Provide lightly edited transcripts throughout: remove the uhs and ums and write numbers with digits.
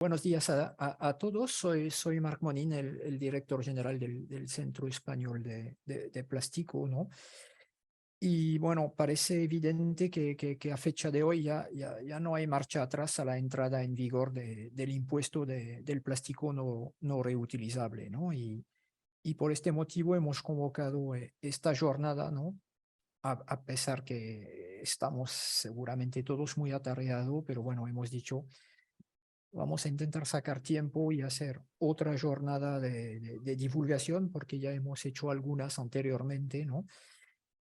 Buenos días a todos. Soy Marc Monín, el director general del Centro Español de Plástico, ¿no? Y bueno, parece evidente que a fecha de hoy ya no hay marcha atrás a la entrada en vigor del impuesto del plástico no reutilizable, ¿no? Y por este motivo hemos convocado esta jornada, ¿no? A pesar que estamos seguramente todos muy atareados, pero bueno, hemos dicho vamos a intentar sacar tiempo y hacer otra jornada de divulgación, porque ya hemos hecho algunas anteriormente, ¿no?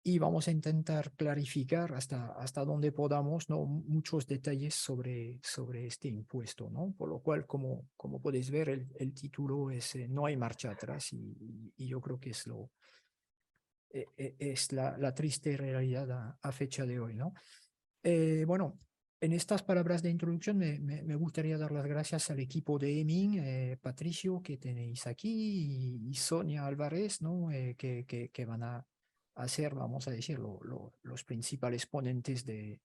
Y vamos a intentar clarificar hasta donde podamos, ¿no? Muchos detalles sobre este impuesto, ¿no? Por lo cual, como podéis ver, el título es No hay marcha atrás y yo creo que es la triste realidad a fecha de hoy, ¿no? Bueno, en estas palabras de introducción me gustaría dar las gracias al equipo de EMIN, Patricio, que tenéis aquí, y Sonia Álvarez, ¿no? Que van a ser, vamos a decir, los principales ponentes de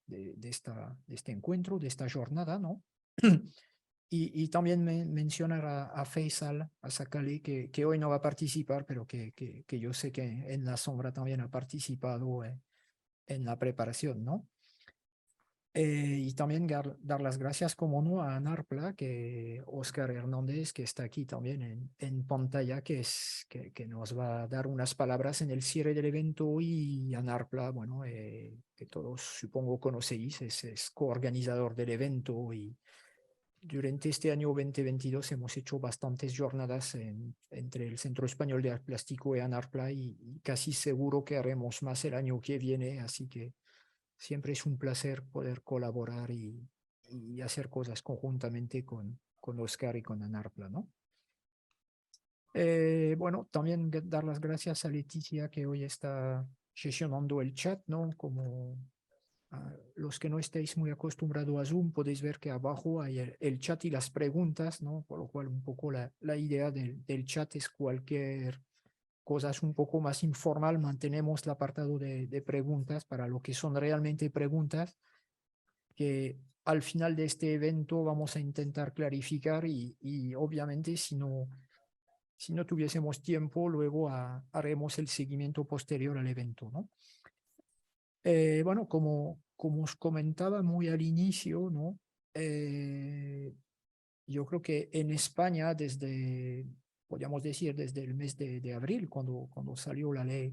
este encuentro, de esta jornada, ¿no? Y también mencionar a Faisal, a Sakali, que hoy no va a participar, pero que yo sé que en la sombra también ha participado en la preparación, ¿no? Y también dar las gracias, como no, a Anarpla, que Oscar Hernández, que está aquí también en pantalla, que nos va a dar unas palabras en el cierre del evento. Y Anarpla, bueno, que todos supongo conocéis, es coorganizador del evento. Y durante este año 2022 hemos hecho bastantes jornadas entre el Centro Español de Plástico y Anarpla, y casi seguro que haremos más el año que viene, así que siempre es un placer poder colaborar y hacer cosas conjuntamente con Oscar y con Anarpla, ¿no? Bueno, también dar las gracias a Leticia, que hoy está sesionando el chat, ¿no? Como los que no estéis muy acostumbrados a Zoom, podéis ver que abajo hay el chat y las preguntas, ¿no? Por lo cual un poco la idea del chat es cualquier cosas un poco más informal, mantenemos el apartado de preguntas para lo que son realmente preguntas que al final de este evento vamos a intentar clarificar y obviamente si no tuviésemos tiempo, luego haremos el seguimiento posterior al evento, ¿no? Bueno, como os comentaba muy al inicio, ¿no? Yo creo que en España podríamos decir, desde el mes de abril, cuando salió la ley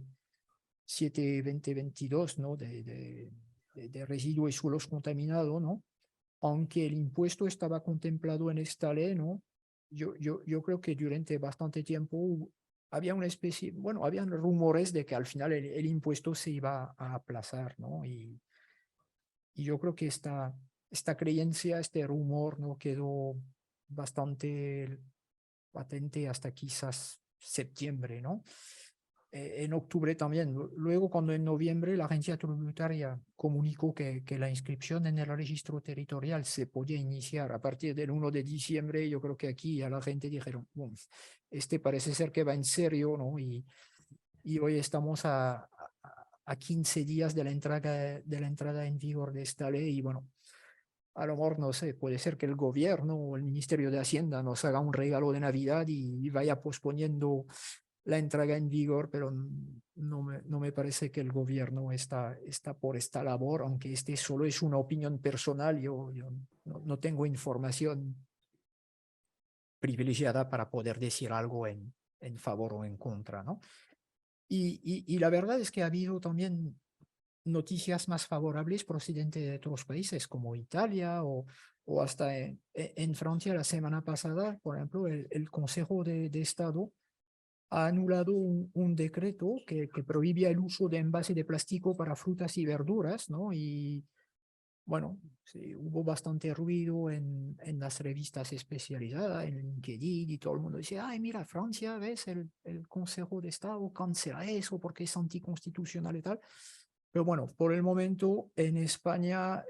7/2022, ¿no? De residuos y suelos contaminados, ¿no? Aunque el impuesto estaba contemplado en esta ley, ¿no? Yo creo que durante bastante tiempo había una especie, bueno, habían rumores de que al final el impuesto se iba a aplazar, ¿no? Y yo creo que esta creencia, este rumor, ¿no? Quedó bastante patente hasta quizás septiembre, ¿no? En octubre también. Luego, cuando en noviembre la agencia tributaria comunicó que la inscripción en el registro territorial se podía iniciar a partir del 1 de diciembre, yo creo que aquí a la gente dijeron, bueno, este parece ser que va en serio, ¿no? Y hoy estamos a 15 días de la entrada en vigor de esta ley y bueno, a lo mejor, no sé, puede ser que el gobierno o el Ministerio de Hacienda nos haga un regalo de Navidad y vaya posponiendo la entrega en vigor, pero no me parece que el gobierno está por esta labor, aunque este solo es una opinión personal. Yo no tengo información privilegiada para poder decir algo en favor o en contra, ¿no? Y la verdad es que ha habido también noticias más favorables procedentes de otros países como Italia o hasta en Francia la semana pasada, por ejemplo, el Consejo de Estado ha anulado un decreto que prohibía el uso de envase de plástico para frutas y verduras, ¿no? Y bueno, sí, hubo bastante ruido en las revistas especializadas, en LinkedIn, y todo el mundo dice, ay, mira, Francia, ¿ves? El Consejo de Estado cancela eso porque es anticonstitucional y tal. Pero bueno, por el momento en España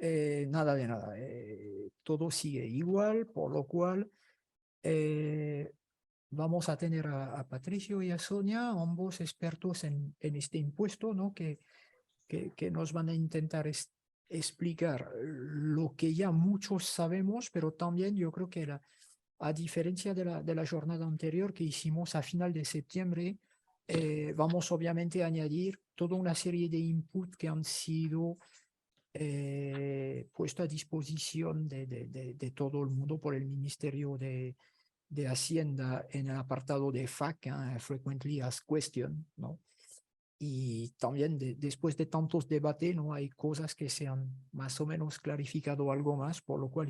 nada de nada. Todo sigue igual, por lo cual eh, vamos a tener a Patricio y a Sonia, ambos expertos en este impuesto, ¿no? Que nos van a intentar explicar lo que ya muchos sabemos, pero también yo creo que a diferencia de la jornada anterior que hicimos a final de septiembre, vamos obviamente a añadir toda una serie de inputs que han sido puestos a disposición de todo el mundo por el Ministerio de Hacienda en el apartado de FAQ, Frequently Asked Question, ¿no? Y también después de tantos debates, ¿no? Hay cosas que se han más o menos clarificado algo más, por lo cual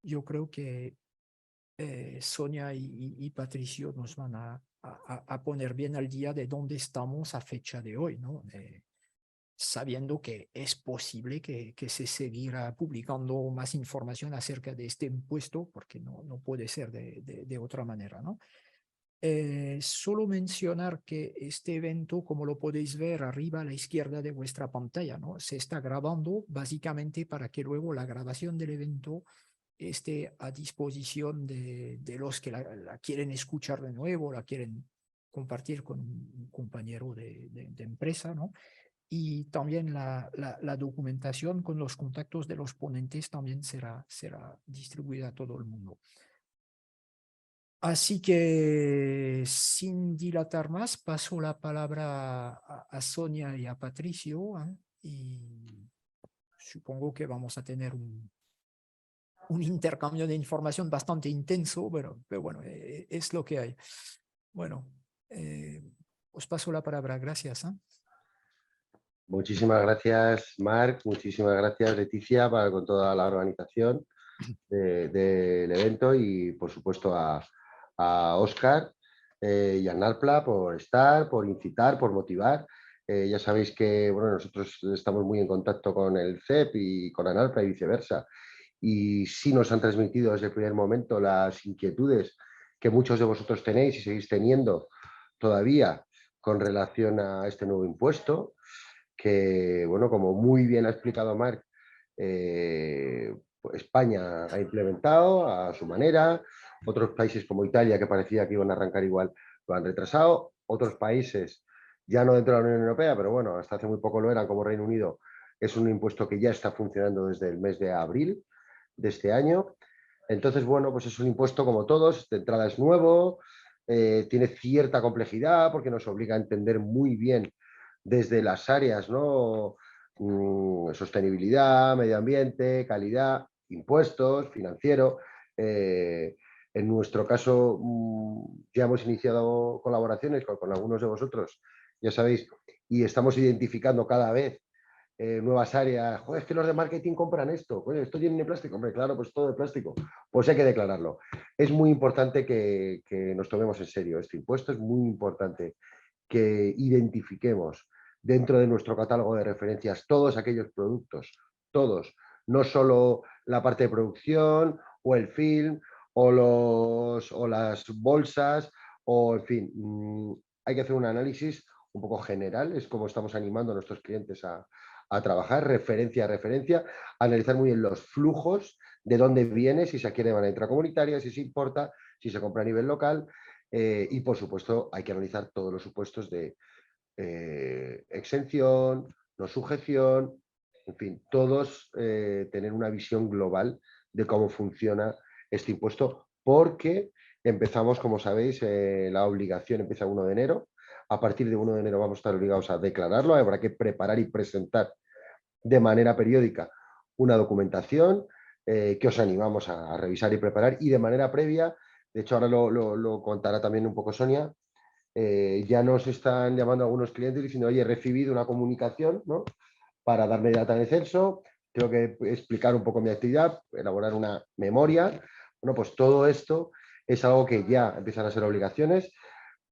yo creo que Sonia y Patricio nos van a poner bien al día de dónde estamos a fecha de hoy, ¿no? Sabiendo que es posible que se seguirá publicando más información acerca de este impuesto, porque no puede ser de otra manera, ¿no? Solo mencionar que este evento, como lo podéis ver arriba a la izquierda de vuestra pantalla, ¿no? Se está grabando básicamente para que luego la grabación del evento esté a disposición de los que la quieren escuchar de nuevo, la quieren compartir con un compañero de empresa, ¿no? Y también la documentación con los contactos de los ponentes también será distribuida a todo el mundo. Así que, sin dilatar más, paso la palabra a Sonia y a Patricio, ¿eh? Y supongo que vamos a tener un intercambio de información bastante intenso, pero bueno, es lo que hay. Bueno, os paso la palabra. Gracias, ¿eh? Muchísimas gracias, Marc. Muchísimas gracias, Leticia, con toda la organización del evento y, por supuesto, a Óscar y a Narpla por estar, por incitar, por motivar. Ya sabéis que bueno, nosotros estamos muy en contacto con el CEP y con Analpla y viceversa. Y sí nos han transmitido desde el primer momento las inquietudes que muchos de vosotros tenéis y seguís teniendo todavía con relación a este nuevo impuesto, que, bueno, como muy bien ha explicado Marc, España ha implementado a su manera, otros países como Italia, que parecía que iban a arrancar igual, lo han retrasado, otros países, ya no dentro de la Unión Europea, pero bueno, hasta hace muy poco lo eran, como Reino Unido, es un impuesto que ya está funcionando desde el mes de abril de este año. Entonces, bueno, pues es un impuesto como todos, de entrada es nuevo, tiene cierta complejidad porque nos obliga a entender muy bien desde las áreas, ¿no? Sostenibilidad, medio ambiente, calidad, impuestos, financiero. En nuestro caso, ya hemos iniciado colaboraciones con algunos de vosotros, ya sabéis, y estamos identificando cada vez nuevas áreas. Joder, es que los de marketing compran esto. Oye, esto tiene plástico. Hombre, claro, pues todo de plástico. Pues hay que declararlo. Es muy importante que nos tomemos en serio este impuesto. Es muy importante que identifiquemos dentro de nuestro catálogo de referencias todos aquellos productos, todos, no solo la parte de producción o el film o las bolsas o, en fin, hay que hacer un análisis un poco general, es como estamos animando a nuestros clientes a trabajar, referencia a referencia, a analizar muy bien los flujos, de dónde viene, si se adquiere de manera intracomunitaria, si se importa, si se compra a nivel local, y por supuesto hay que analizar todos los supuestos de exención, no sujeción, en fin, todos tener una visión global de cómo funciona este impuesto, porque empezamos, como sabéis, la obligación empieza el 1 de enero. A partir de 1 de enero vamos a estar obligados a declararlo, habrá que preparar y presentar de manera periódica una documentación que os animamos a revisar y preparar, y de manera previa, de hecho ahora lo contará también un poco Sonia, ya nos están llamando algunos clientes diciendo, oye, he recibido una comunicación, ¿no?, para darme data en el censo, tengo que explicar un poco mi actividad, elaborar una memoria. Bueno, pues todo esto es algo que ya empiezan a ser obligaciones.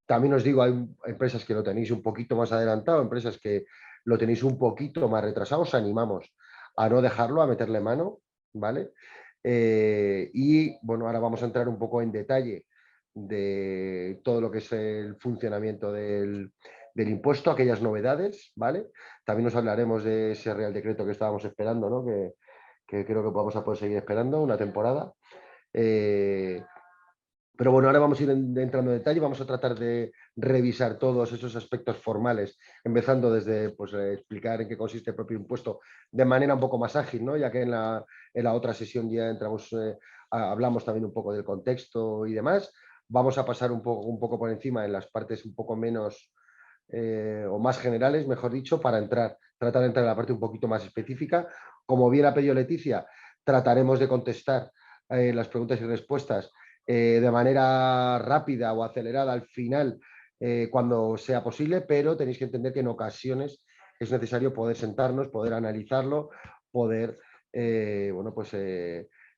También os digo, hay empresas que lo tenéis un poquito más adelantado, empresas que lo tenéis un poquito más retrasado. Os animamos a no dejarlo, a meterle mano, ¿vale? Y bueno, ahora vamos a entrar un poco en detalle de todo lo que es el funcionamiento del impuesto, aquellas novedades, ¿vale? También os hablaremos de ese Real Decreto que estábamos esperando, ¿no? Que creo que vamos a poder seguir esperando una temporada. Pero bueno, ahora vamos a ir entrando en detalle, vamos a tratar de revisar todos esos aspectos formales, empezando desde pues, explicar en qué consiste el propio impuesto de manera un poco más ágil, ¿no? Ya que en la otra sesión ya entramos hablamos también un poco del contexto y demás. Vamos a pasar un poco por encima en las partes un poco menos o más generales, mejor dicho, para tratar de entrar en la parte un poquito más específica. Como bien ha pedido Leticia, trataremos de contestar las preguntas y respuestas de manera rápida o acelerada al final, cuando sea posible, pero tenéis que entender que en ocasiones es necesario poder sentarnos, poder analizarlo, poder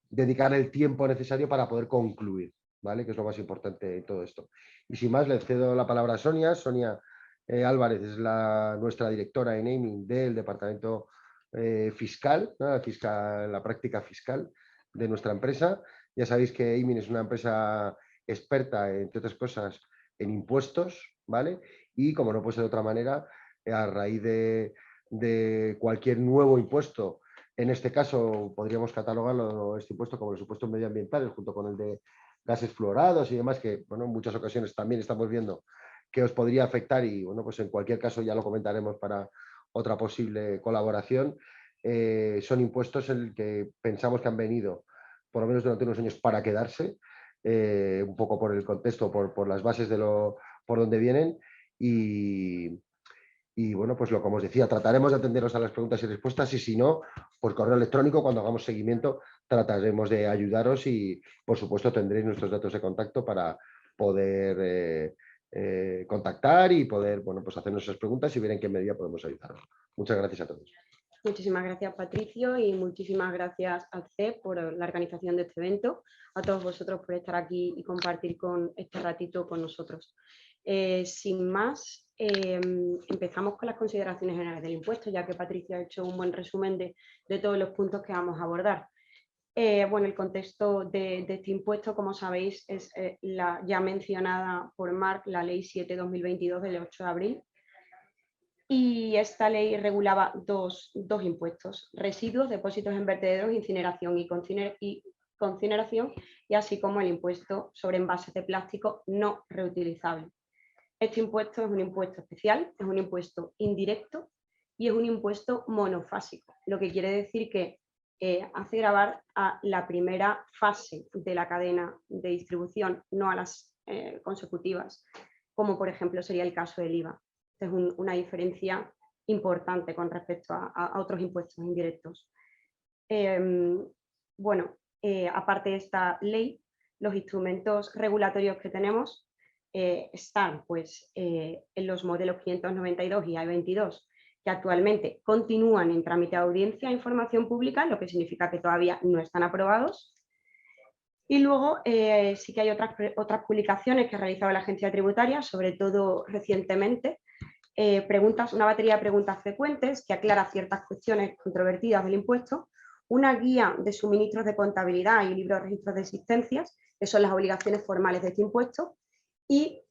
dedicar el tiempo necesario para poder concluir, ¿vale? Que es lo más importante de todo esto. Y sin más, le cedo la palabra a Sonia. Sonia Álvarez es nuestra directora en naming del departamento fiscal, ¿no? La práctica fiscal de nuestra empresa. Ya sabéis que Aiming es una empresa experta, entre otras cosas, en impuestos, ¿vale? Y como no puede ser de otra manera, a raíz de cualquier nuevo impuesto, en este caso podríamos catalogarlo, este impuesto, como los impuestos medioambientales, junto con el de gases fluorados y demás, que bueno, en muchas ocasiones también estamos viendo que os podría afectar y bueno, pues en cualquier caso ya lo comentaremos para otra posible colaboración. Son impuestos en el que pensamos que han venido, por lo menos durante unos años, para quedarse, un poco por el contexto, por las bases por donde vienen y bueno, pues lo como os decía, trataremos de atenderos a las preguntas y respuestas y si no, por correo electrónico, cuando hagamos seguimiento, trataremos de ayudaros y por supuesto tendréis nuestros datos de contacto para poder contactar y poder, bueno, pues hacernos esas preguntas y ver en qué medida podemos ayudaros. Muchas gracias a todos. Muchísimas gracias, Patricio, y muchísimas gracias al CEP por la organización de este evento, a todos vosotros por estar aquí y compartir este ratito con nosotros. Sin más, empezamos con las consideraciones generales del impuesto, ya que Patricio ha hecho un buen resumen de todos los puntos que vamos a abordar. Bueno, el contexto de este impuesto, como sabéis, es la ya mencionada por Marc, la Ley 7/2022 del 8 de abril. Y esta ley regulaba dos impuestos: residuos, depósitos en vertederos, incineración y concineración, y así como el impuesto sobre envases de plástico no reutilizables. Este impuesto es un impuesto especial, es un impuesto indirecto y es un impuesto monofásico, lo que quiere decir que hace gravar a la primera fase de la cadena de distribución, no a las consecutivas, como por ejemplo sería el caso del IVA. Es una diferencia importante con respecto a otros impuestos indirectos. Bueno, aparte de esta ley, los instrumentos regulatorios que tenemos están pues, en los modelos 592 y A22, que actualmente continúan en trámite de audiencia e información pública, lo que significa que todavía no están aprobados. Y luego sí que hay otras publicaciones que ha realizado la Agencia Tributaria, sobre todo recientemente, una batería de preguntas frecuentes que aclara ciertas cuestiones controvertidas del impuesto, una guía de suministros de contabilidad y libro de registros de existencias, que son las obligaciones formales de este impuesto, y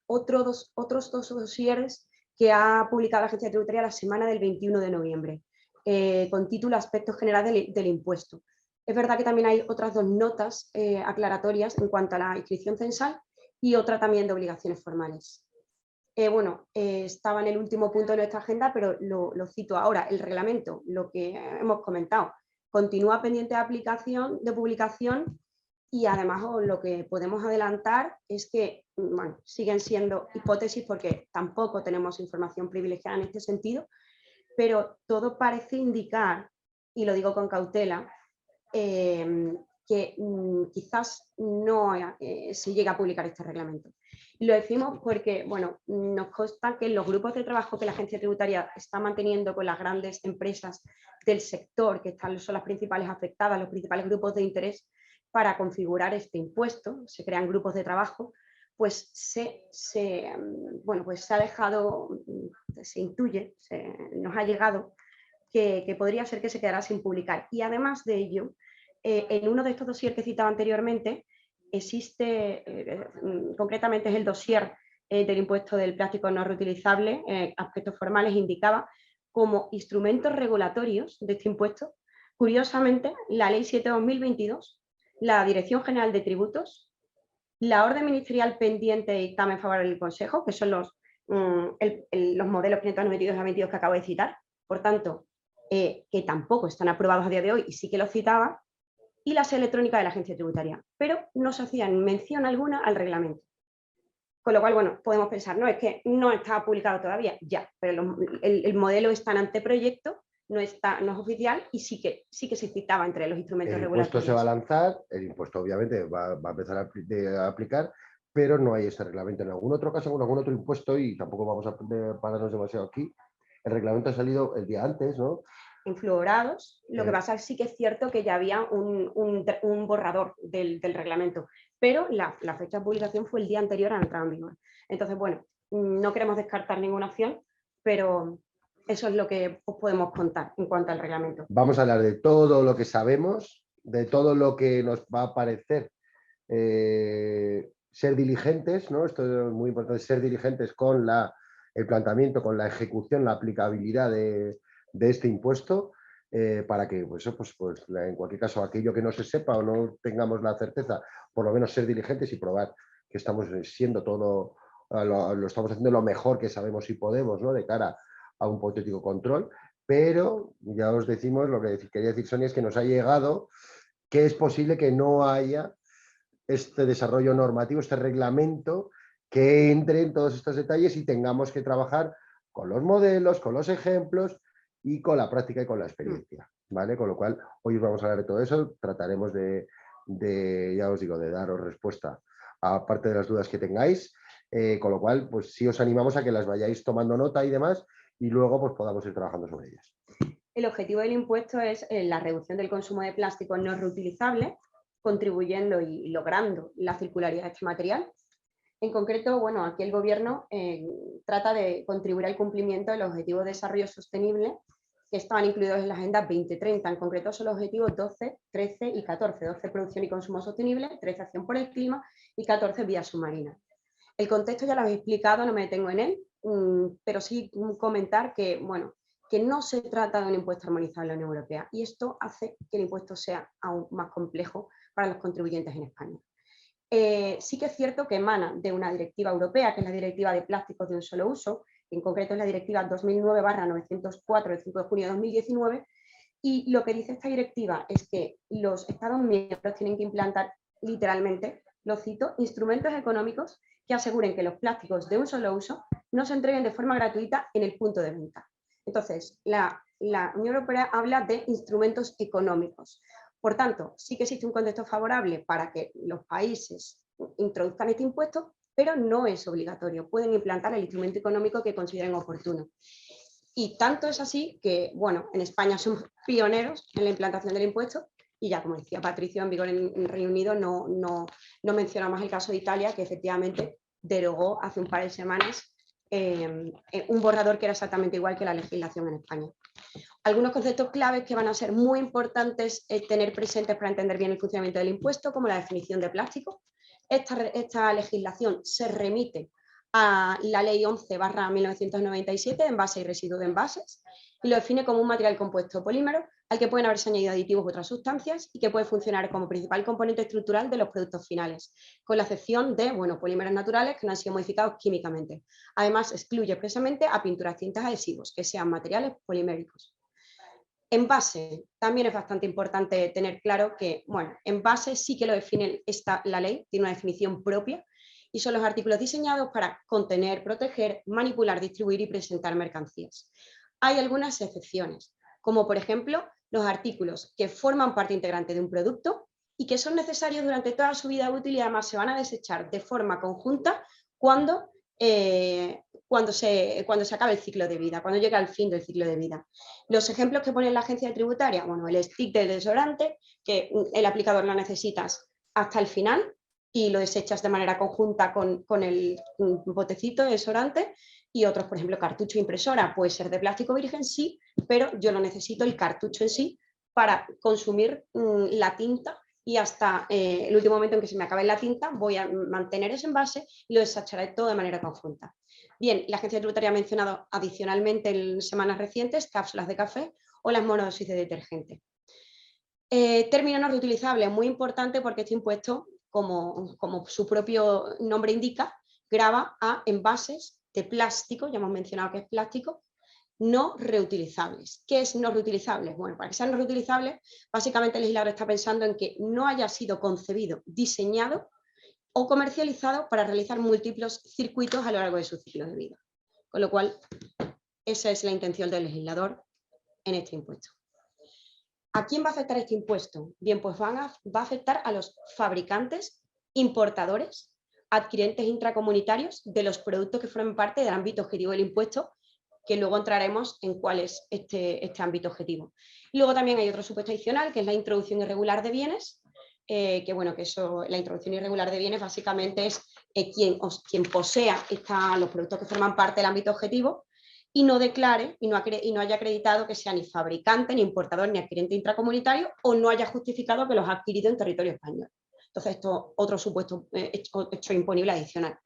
otros dos dosieres que ha publicado la Agencia Tributaria la semana del 21 de noviembre, con título Aspectos generales del impuesto. Es verdad que también hay otras dos notas aclaratorias en cuanto a la inscripción censal y otra también de obligaciones formales. Estaba en el último punto de nuestra agenda, pero lo cito ahora. El reglamento, lo que hemos comentado, continúa pendiente de publicación y además lo que podemos adelantar es que bueno, siguen siendo hipótesis porque tampoco tenemos información privilegiada en este sentido, pero todo parece indicar, y lo digo con cautela, que quizás no se llegue a publicar este reglamento. Y lo decimos porque bueno, nos consta que los grupos de trabajo que la Agencia Tributaria está manteniendo con las grandes empresas del sector, que son las principales afectadas, los principales grupos de interés para configurar este impuesto, se crean grupos de trabajo, pues se ha dejado, se intuye, nos ha llegado que podría ser que se quedara sin publicar. Y además de ello, en uno de estos dosieres que he citado anteriormente, existe, concretamente es el dossier del impuesto del plástico no reutilizable, aspectos formales, indicaba como instrumentos regulatorios de este impuesto, curiosamente, la Ley 7/2022, la Dirección General de Tributos, la Orden Ministerial pendiente de dictamen favorable del Consejo, que son los modelos 592 a 22 que acabo de citar, por tanto, que tampoco están aprobados a día de hoy y sí que los citaba, y la sede electrónica de la agencia tributaria, pero no se hacía mención alguna al reglamento. Con lo cual, bueno, podemos pensar, no, es que no está publicado todavía, ya, pero el modelo está en anteproyecto, no es oficial y sí que se citaba entre los instrumentos regulatorios. El impuesto se va a lanzar, el impuesto obviamente va a empezar a aplicar, pero no hay ese reglamento. En algún otro caso, con algún otro impuesto, y tampoco vamos a pararnos demasiado aquí, el reglamento ha salido el día antes, ¿no? En fluorados, lo que pasa es que sí que es cierto que ya había un borrador del reglamento, pero la fecha de publicación fue el día anterior a la entrada en vigor. Entonces, bueno, no queremos descartar ninguna opción, pero eso es lo que os podemos contar en cuanto al reglamento. Vamos a hablar de todo lo que sabemos, de todo lo que nos va a parecer ser diligentes, ¿no? Esto es muy importante, ser diligentes con el planteamiento, con la ejecución, la aplicabilidad de este impuesto, para que pues, en cualquier caso aquello que no se sepa o no tengamos la certeza, por lo menos ser diligentes y probar que estamos siendo todo, lo estamos haciendo lo mejor que sabemos y podemos, ¿no? De cara a un hipotético control, pero ya os decimos, lo que quería decir Sonia es que nos ha llegado que es posible que no haya este desarrollo normativo, este reglamento que entre en todos estos detalles y tengamos que trabajar con los modelos, con los ejemplos y con la práctica y con la experiencia, ¿vale? Con lo cual, hoy os vamos a hablar de todo eso, trataremos ya os digo, de daros respuesta a parte de las dudas que tengáis, con lo cual, pues sí os animamos a que las vayáis tomando nota y demás, y luego pues podamos ir trabajando sobre ellas. El objetivo del impuesto es la reducción del consumo de plástico no reutilizable, contribuyendo y logrando la circularidad de este material. En concreto, bueno, aquí el Gobierno trata de contribuir al cumplimiento de los Objetivos de Desarrollo Sostenible que estaban incluidos en la Agenda 2030. En concreto son los objetivos 12, 13 y 14. 12, producción y consumo sostenible, 13, acción por el clima y 14, vía submarina. El contexto ya lo habéis explicado, no me detengo en él, pero sí comentar que, bueno, que no se trata de un impuesto armonizado en la Unión Europea y esto hace que el impuesto sea aún más complejo para los contribuyentes en España. Sí que es cierto que emana de una directiva europea, que es la Directiva de Plásticos de un Solo Uso, en concreto es la Directiva 2009/904 del 5 de junio de 2019, y lo que dice esta directiva es que los Estados miembros tienen que implantar literalmente, lo cito, instrumentos económicos que aseguren que los plásticos de un solo uso no se entreguen de forma gratuita en el punto de venta. Entonces, la Unión Europea habla de instrumentos económicos. Por tanto, sí que existe un contexto favorable para que los países introduzcan este impuesto, pero no es obligatorio. Pueden implantar el instrumento económico que consideren oportuno. Y tanto es así que, bueno, en España somos pioneros en la implantación del impuesto y ya, como decía Patricio, en vigor en Reino Unido no mencionamos el caso de Italia, que efectivamente derogó hace un par de semanas un borrador que era exactamente igual que la legislación en España. Algunos conceptos claves que van a ser muy importantes tener presentes para entender bien el funcionamiento del impuesto, como la definición de plástico. Esta legislación se remite a la Ley 11/1997 de envases y residuos de envases y lo define como un material compuesto polímero al que pueden haberse añadido aditivos u otras sustancias y que puede funcionar como principal componente estructural de los productos finales, con la excepción de polímeros naturales que no han sido modificados químicamente. Además, excluye expresamente a pinturas, tintas, adhesivos, que sean materiales poliméricos. Envase, también es bastante importante tener claro que, envase sí que lo define la ley, tiene una definición propia, y son los artículos diseñados para contener, proteger, manipular, distribuir y presentar mercancías. Hay algunas excepciones, como por ejemplo los artículos que forman parte integrante de un producto y que son necesarios durante toda su vida útil y además se van a desechar de forma conjunta cuando se acabe el ciclo de vida, cuando llega al fin del ciclo de vida. Los ejemplos que pone la agencia tributaria, el stick del desodorante, que el aplicador lo necesitas hasta el final y lo desechas de manera conjunta con el botecito de desodorante, y otros, por ejemplo, cartucho impresora, puede ser de plástico virgen, sí, pero yo lo necesito el cartucho en sí para consumir la tinta y hasta el último momento en que se me acabe la tinta voy a mantener ese envase y lo desecharé todo de manera conjunta. Bien, la agencia tributaria ha mencionado adicionalmente en semanas recientes cápsulas de café o las monodosis de detergente. Término no reutilizable, muy importante porque este impuesto, como su propio nombre indica, grava a envases de plástico, ya hemos mencionado que es plástico, no reutilizables. ¿Qué es no reutilizables? Bueno, para que sean no reutilizables, básicamente el legislador está pensando en que no haya sido concebido, diseñado o comercializado para realizar múltiples circuitos a lo largo de su ciclo de vida. Con lo cual, esa es la intención del legislador en este impuesto. ¿A quién va a afectar este impuesto? Bien, pues va a afectar a los fabricantes, importadores, adquirentes intracomunitarios de los productos que formen parte del ámbito objetivo del impuesto, que luego entraremos en cuál es este ámbito objetivo. Y luego también hay otro supuesto adicional, que es la introducción irregular de bienes, la introducción irregular de bienes básicamente es quien posea los productos que forman parte del ámbito objetivo y no declare y no haya acreditado que sea ni fabricante, ni importador, ni adquirente intracomunitario o no haya justificado que los ha adquirido en territorio español. Entonces, esto es otro supuesto hecho imponible adicional.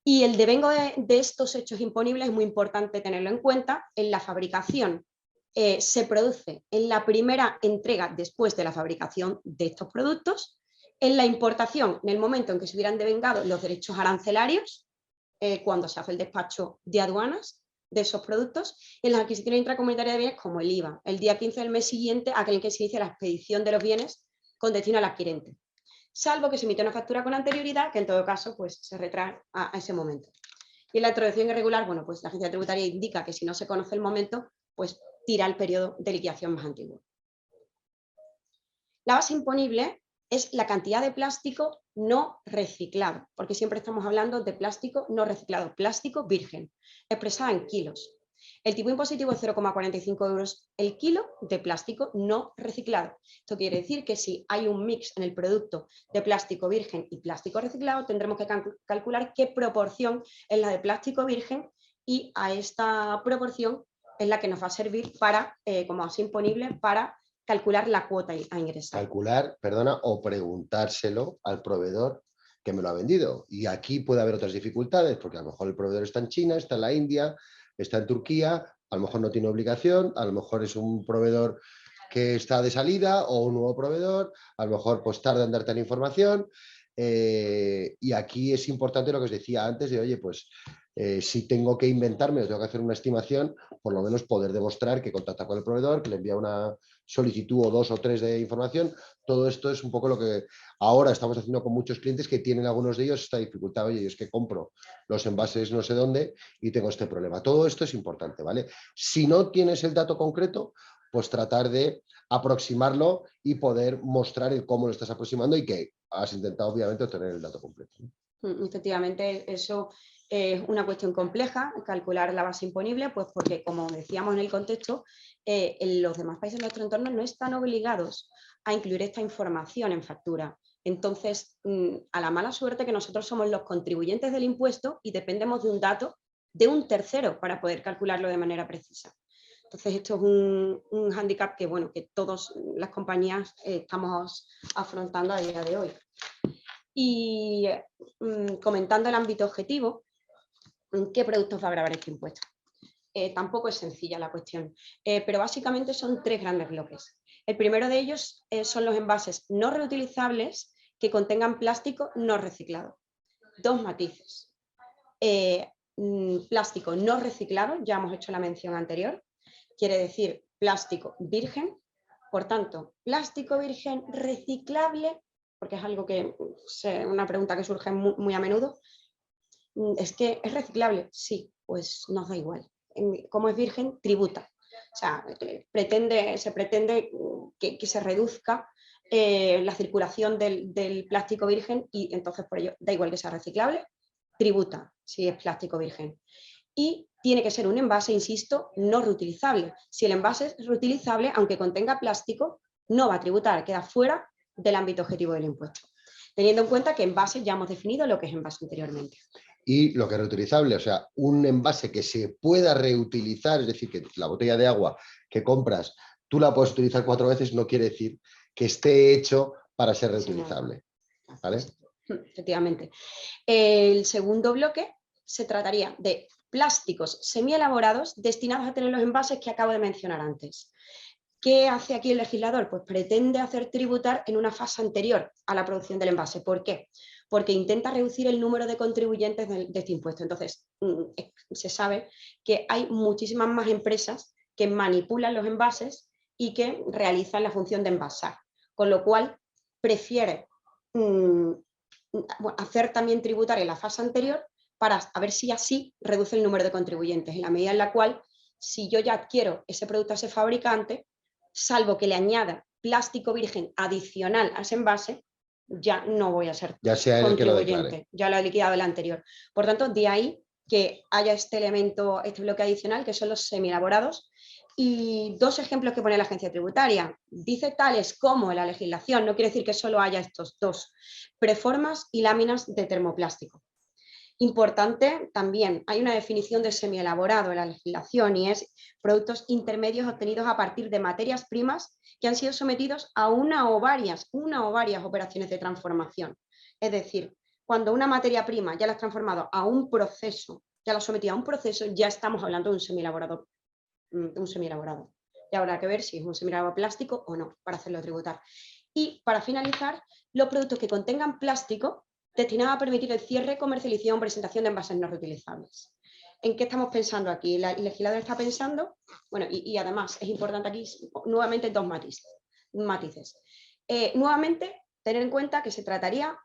Y el devengo de estos hechos imponibles es muy importante tenerlo en cuenta. En la fabricación se produce en la primera entrega después de la fabricación de estos productos. En la importación, en el momento en que se hubieran devengado los derechos arancelarios, cuando se hace el despacho de aduanas de esos productos. Y en las adquisiciones intracomunitarias de bienes, como el IVA, el día 15 del mes siguiente, aquel en que se inicia la expedición de los bienes con destino al adquirente. Salvo que se emite una factura con anterioridad, que en todo caso pues, se retrae a ese momento. Y en la introducción irregular, bueno, pues la agencia tributaria indica que si no se conoce el momento, pues tira el periodo de liquidación más antiguo. La base imponible es la cantidad de plástico no reciclado, porque siempre estamos hablando de plástico no reciclado, plástico virgen, expresada en kilos. El tipo impositivo es 0,45 euros el kilo de plástico no reciclado. Esto quiere decir que si hay un mix en el producto de plástico virgen y plástico reciclado, tendremos que calcular qué proporción es la de plástico virgen y a esta proporción es la que nos va a servir para, como base imponible para calcular la cuota a ingresar. Calcular, perdona, o preguntárselo al proveedor que me lo ha vendido. Y aquí puede haber otras dificultades, porque a lo mejor el proveedor está en China, está en la India, está en Turquía, a lo mejor no tiene obligación, a lo mejor es un proveedor que está de salida o un nuevo proveedor, a lo mejor pues tarda en darte la información. Y aquí es importante lo que os decía antes de, oye, pues si tengo que inventarme o tengo que hacer una estimación, por lo menos poder demostrar que contacta con el proveedor, que le envía una solicitud o 2 o 3 de información. Todo esto es un poco lo que ahora estamos haciendo con muchos clientes que tienen algunos de ellos esta dificultad. Oye, yo es que compro los envases no sé dónde y tengo este problema. Todo esto es importante, ¿vale? Si no tienes el dato concreto, pues tratar de aproximarlo y poder mostrar el cómo lo estás aproximando y que has intentado obviamente obtener el dato completo. Efectivamente, eso es una cuestión compleja, calcular la base imponible, pues porque, como decíamos en el contexto, en los demás países de nuestro entorno no están obligados a incluir esta información en factura. Entonces, a la mala suerte que nosotros somos los contribuyentes del impuesto y dependemos de un dato de un tercero para poder calcularlo de manera precisa. Entonces, esto es un hándicap que, bueno, que todas las compañías estamos afrontando a día de hoy. Y comentando el ámbito objetivo, ¿qué productos va a gravar este impuesto? Tampoco es sencilla la cuestión, pero básicamente son 3 grandes bloques. El primero de ellos son los envases no reutilizables que contengan plástico no reciclado. 2 matices. Plástico no reciclado, ya hemos hecho la mención anterior, quiere decir plástico virgen. Por tanto, plástico virgen reciclable, porque es algo que una pregunta que surge muy a menudo, es que es reciclable. Sí, pues nos da igual. Como es virgen, tributa. O sea, se pretende que se reduzca la circulación del plástico virgen y entonces por ello da igual que sea reciclable, tributa si es plástico virgen. Y tiene que ser un envase, insisto, no reutilizable. Si el envase es reutilizable, aunque contenga plástico, no va a tributar, queda fuera del ámbito objetivo del impuesto. Teniendo en cuenta que envase ya hemos definido lo que es envase anteriormente. Y lo que es reutilizable, o sea, un envase que se pueda reutilizar, es decir, que la botella de agua que compras, tú la puedes utilizar 4 veces, no quiere decir que esté hecho para ser reutilizable. ¿Vale? Efectivamente. El segundo bloque se trataría de plásticos semielaborados destinados a tener los envases que acabo de mencionar antes. ¿Qué hace aquí el legislador? Pues pretende hacer tributar en una fase anterior a la producción del envase. ¿Por qué? Porque intenta reducir el número de contribuyentes de este impuesto. Entonces, se sabe que hay muchísimas más empresas que manipulan los envases y que realizan la función de envasar, con lo cual prefiere hacer también tributar en la fase anterior para a ver si así reduce el número de contribuyentes, en la medida en la cual, si yo ya adquiero ese producto a ese fabricante, salvo que le añada plástico virgen adicional a ese envase, ya no voy a ser ya sea el que lo declare. Ya lo he liquidado el anterior. Por tanto, de ahí que haya este elemento, este bloque adicional, que son los semielaborados. Y dos ejemplos que pone la agencia tributaria. Dice tales como en la legislación, no quiere decir que solo haya estos dos, preformas y láminas de termoplástico. Importante también, hay una definición de semielaborado en la legislación y es productos intermedios obtenidos a partir de materias primas que han sido sometidos a una o varias operaciones de transformación. Es decir, cuando una materia prima ya la has transformado a un proceso, ya la has sometido a un proceso, ya estamos hablando de un semielaborado. Y habrá que ver si es un semielaborado plástico o no, para hacerlo tributar. Y para finalizar, los productos que contengan plástico destinados a permitir el cierre, comercialización, presentación de envases no reutilizables. ¿En qué estamos pensando aquí? El legislador está pensando, bueno, y además es importante aquí nuevamente dos matices. Nuevamente, tener en cuenta que se trataría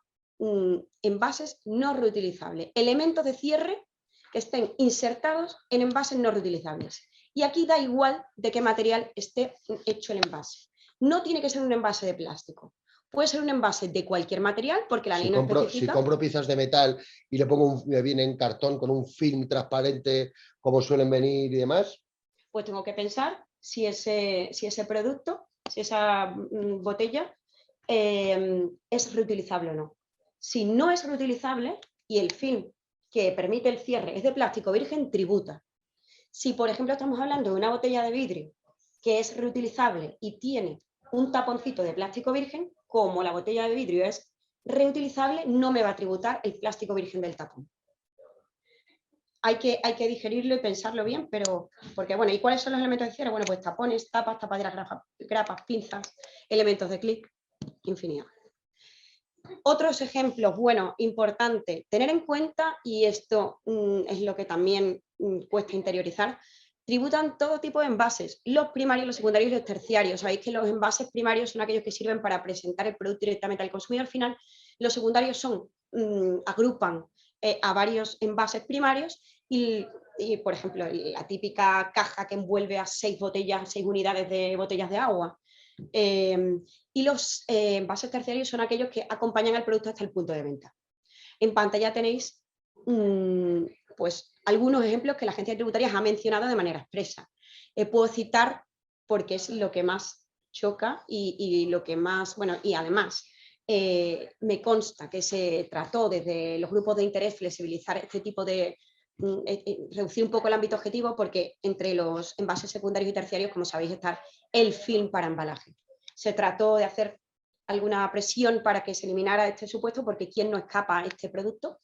envases no reutilizables, elementos de cierre que estén insertados en envases no reutilizables. Y aquí da igual de qué material esté hecho el envase. No tiene que ser un envase de plástico. Puede ser un envase de cualquier material, porque la ley no especifica. Si compro piezas de metal y le pongo me viene en cartón con un film transparente, como suelen venir y demás. Pues tengo que pensar si ese producto, si esa botella es reutilizable o no. Si no es reutilizable y el film que permite el cierre es de plástico virgen, tributa. Si, por ejemplo, estamos hablando de una botella de vidrio que es reutilizable y tiene un taponcito de plástico virgen, como la botella de vidrio es reutilizable, no me va a tributar el plástico virgen del tapón. Hay que digerirlo y pensarlo bien, pero porque bueno, ¿y cuáles son los elementos de cierre? Bueno, pues tapones, tapas, tapaderas, grapas, pinzas, elementos de clic, infinidad. Otros ejemplos, bueno, importante, tener en cuenta, y esto es lo que también cuesta interiorizar, tributan todo tipo de envases, los primarios, los secundarios y los terciarios. Sabéis que los envases primarios son aquellos que sirven para presentar el producto directamente al consumidor final, los secundarios son, agrupan a varios envases primarios y, por ejemplo, la típica caja que envuelve a 6 unidades de botellas de agua. Y los envases terciarios son aquellos que acompañan al producto hasta el punto de venta. En pantalla tenéis pues, algunos ejemplos que la agencia tributaria ha mencionado de manera expresa. Puedo citar porque es lo que más choca y lo que más, bueno, y además me consta que se trató desde los grupos de interés flexibilizar este tipo de, reducir un poco el ámbito objetivo porque entre los envases secundarios y terciarios, como sabéis, está el film para embalaje. Se trató de hacer alguna presión para que se eliminara este supuesto porque ¿quién no escapa a este producto?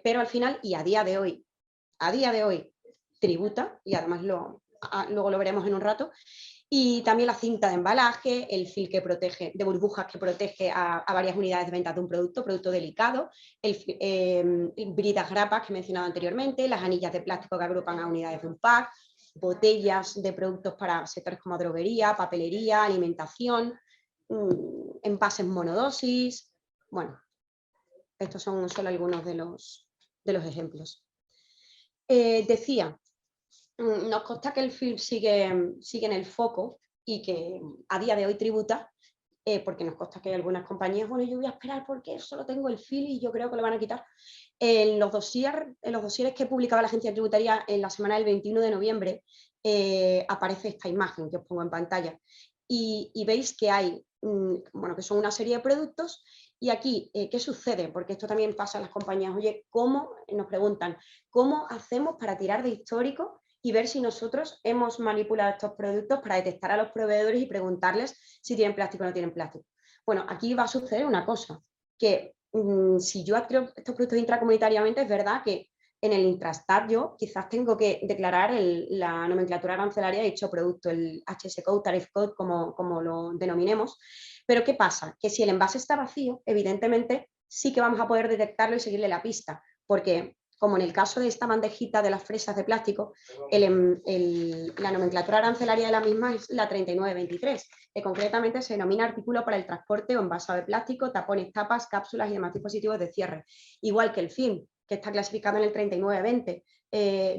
Pero al final, y a día de hoy tributa, y además luego lo veremos en un rato, y también la cinta de embalaje, el film que protege, de burbujas que protege a varias unidades de venta de un producto delicado, bridas grapas que he mencionado anteriormente, las anillas de plástico que agrupan a unidades de un pack, botellas de productos para sectores como droguería, papelería, alimentación, envases monodosis. Bueno, estos son solo algunos de los ejemplos. Decía, nos consta que el film sigue en el foco y que a día de hoy tributa, porque nos consta que hay algunas compañías, bueno, yo voy a esperar porque solo tengo el film y yo creo que lo van a quitar. En los dosieres que publicaba la agencia tributaria en la semana del 21 de noviembre aparece esta imagen que os pongo en pantalla y veis que hay, bueno, que son una serie de productos. Y aquí, ¿qué sucede? Porque esto también pasa en las compañías. Oye, nos preguntan, ¿cómo hacemos para tirar de histórico y ver si nosotros hemos manipulado estos productos para detectar a los proveedores y preguntarles si tienen plástico o no tienen plástico? Bueno, aquí va a suceder una cosa, que si yo adquiero estos productos intracomunitariamente, es verdad que en el Intrastat yo quizás tengo que declarar la nomenclatura arancelaria de dicho producto, el HS Code, Tariff Code, como lo denominemos. Pero ¿qué pasa? Que si el envase está vacío, evidentemente sí que vamos a poder detectarlo y seguirle la pista, porque como en el caso de esta bandejita de las fresas de plástico, la nomenclatura arancelaria de la misma es la 3923, que concretamente se denomina artículo para el transporte o envasado de plástico, tapones, tapas, cápsulas y demás dispositivos de cierre. Igual que el film, que está clasificado en el 3920,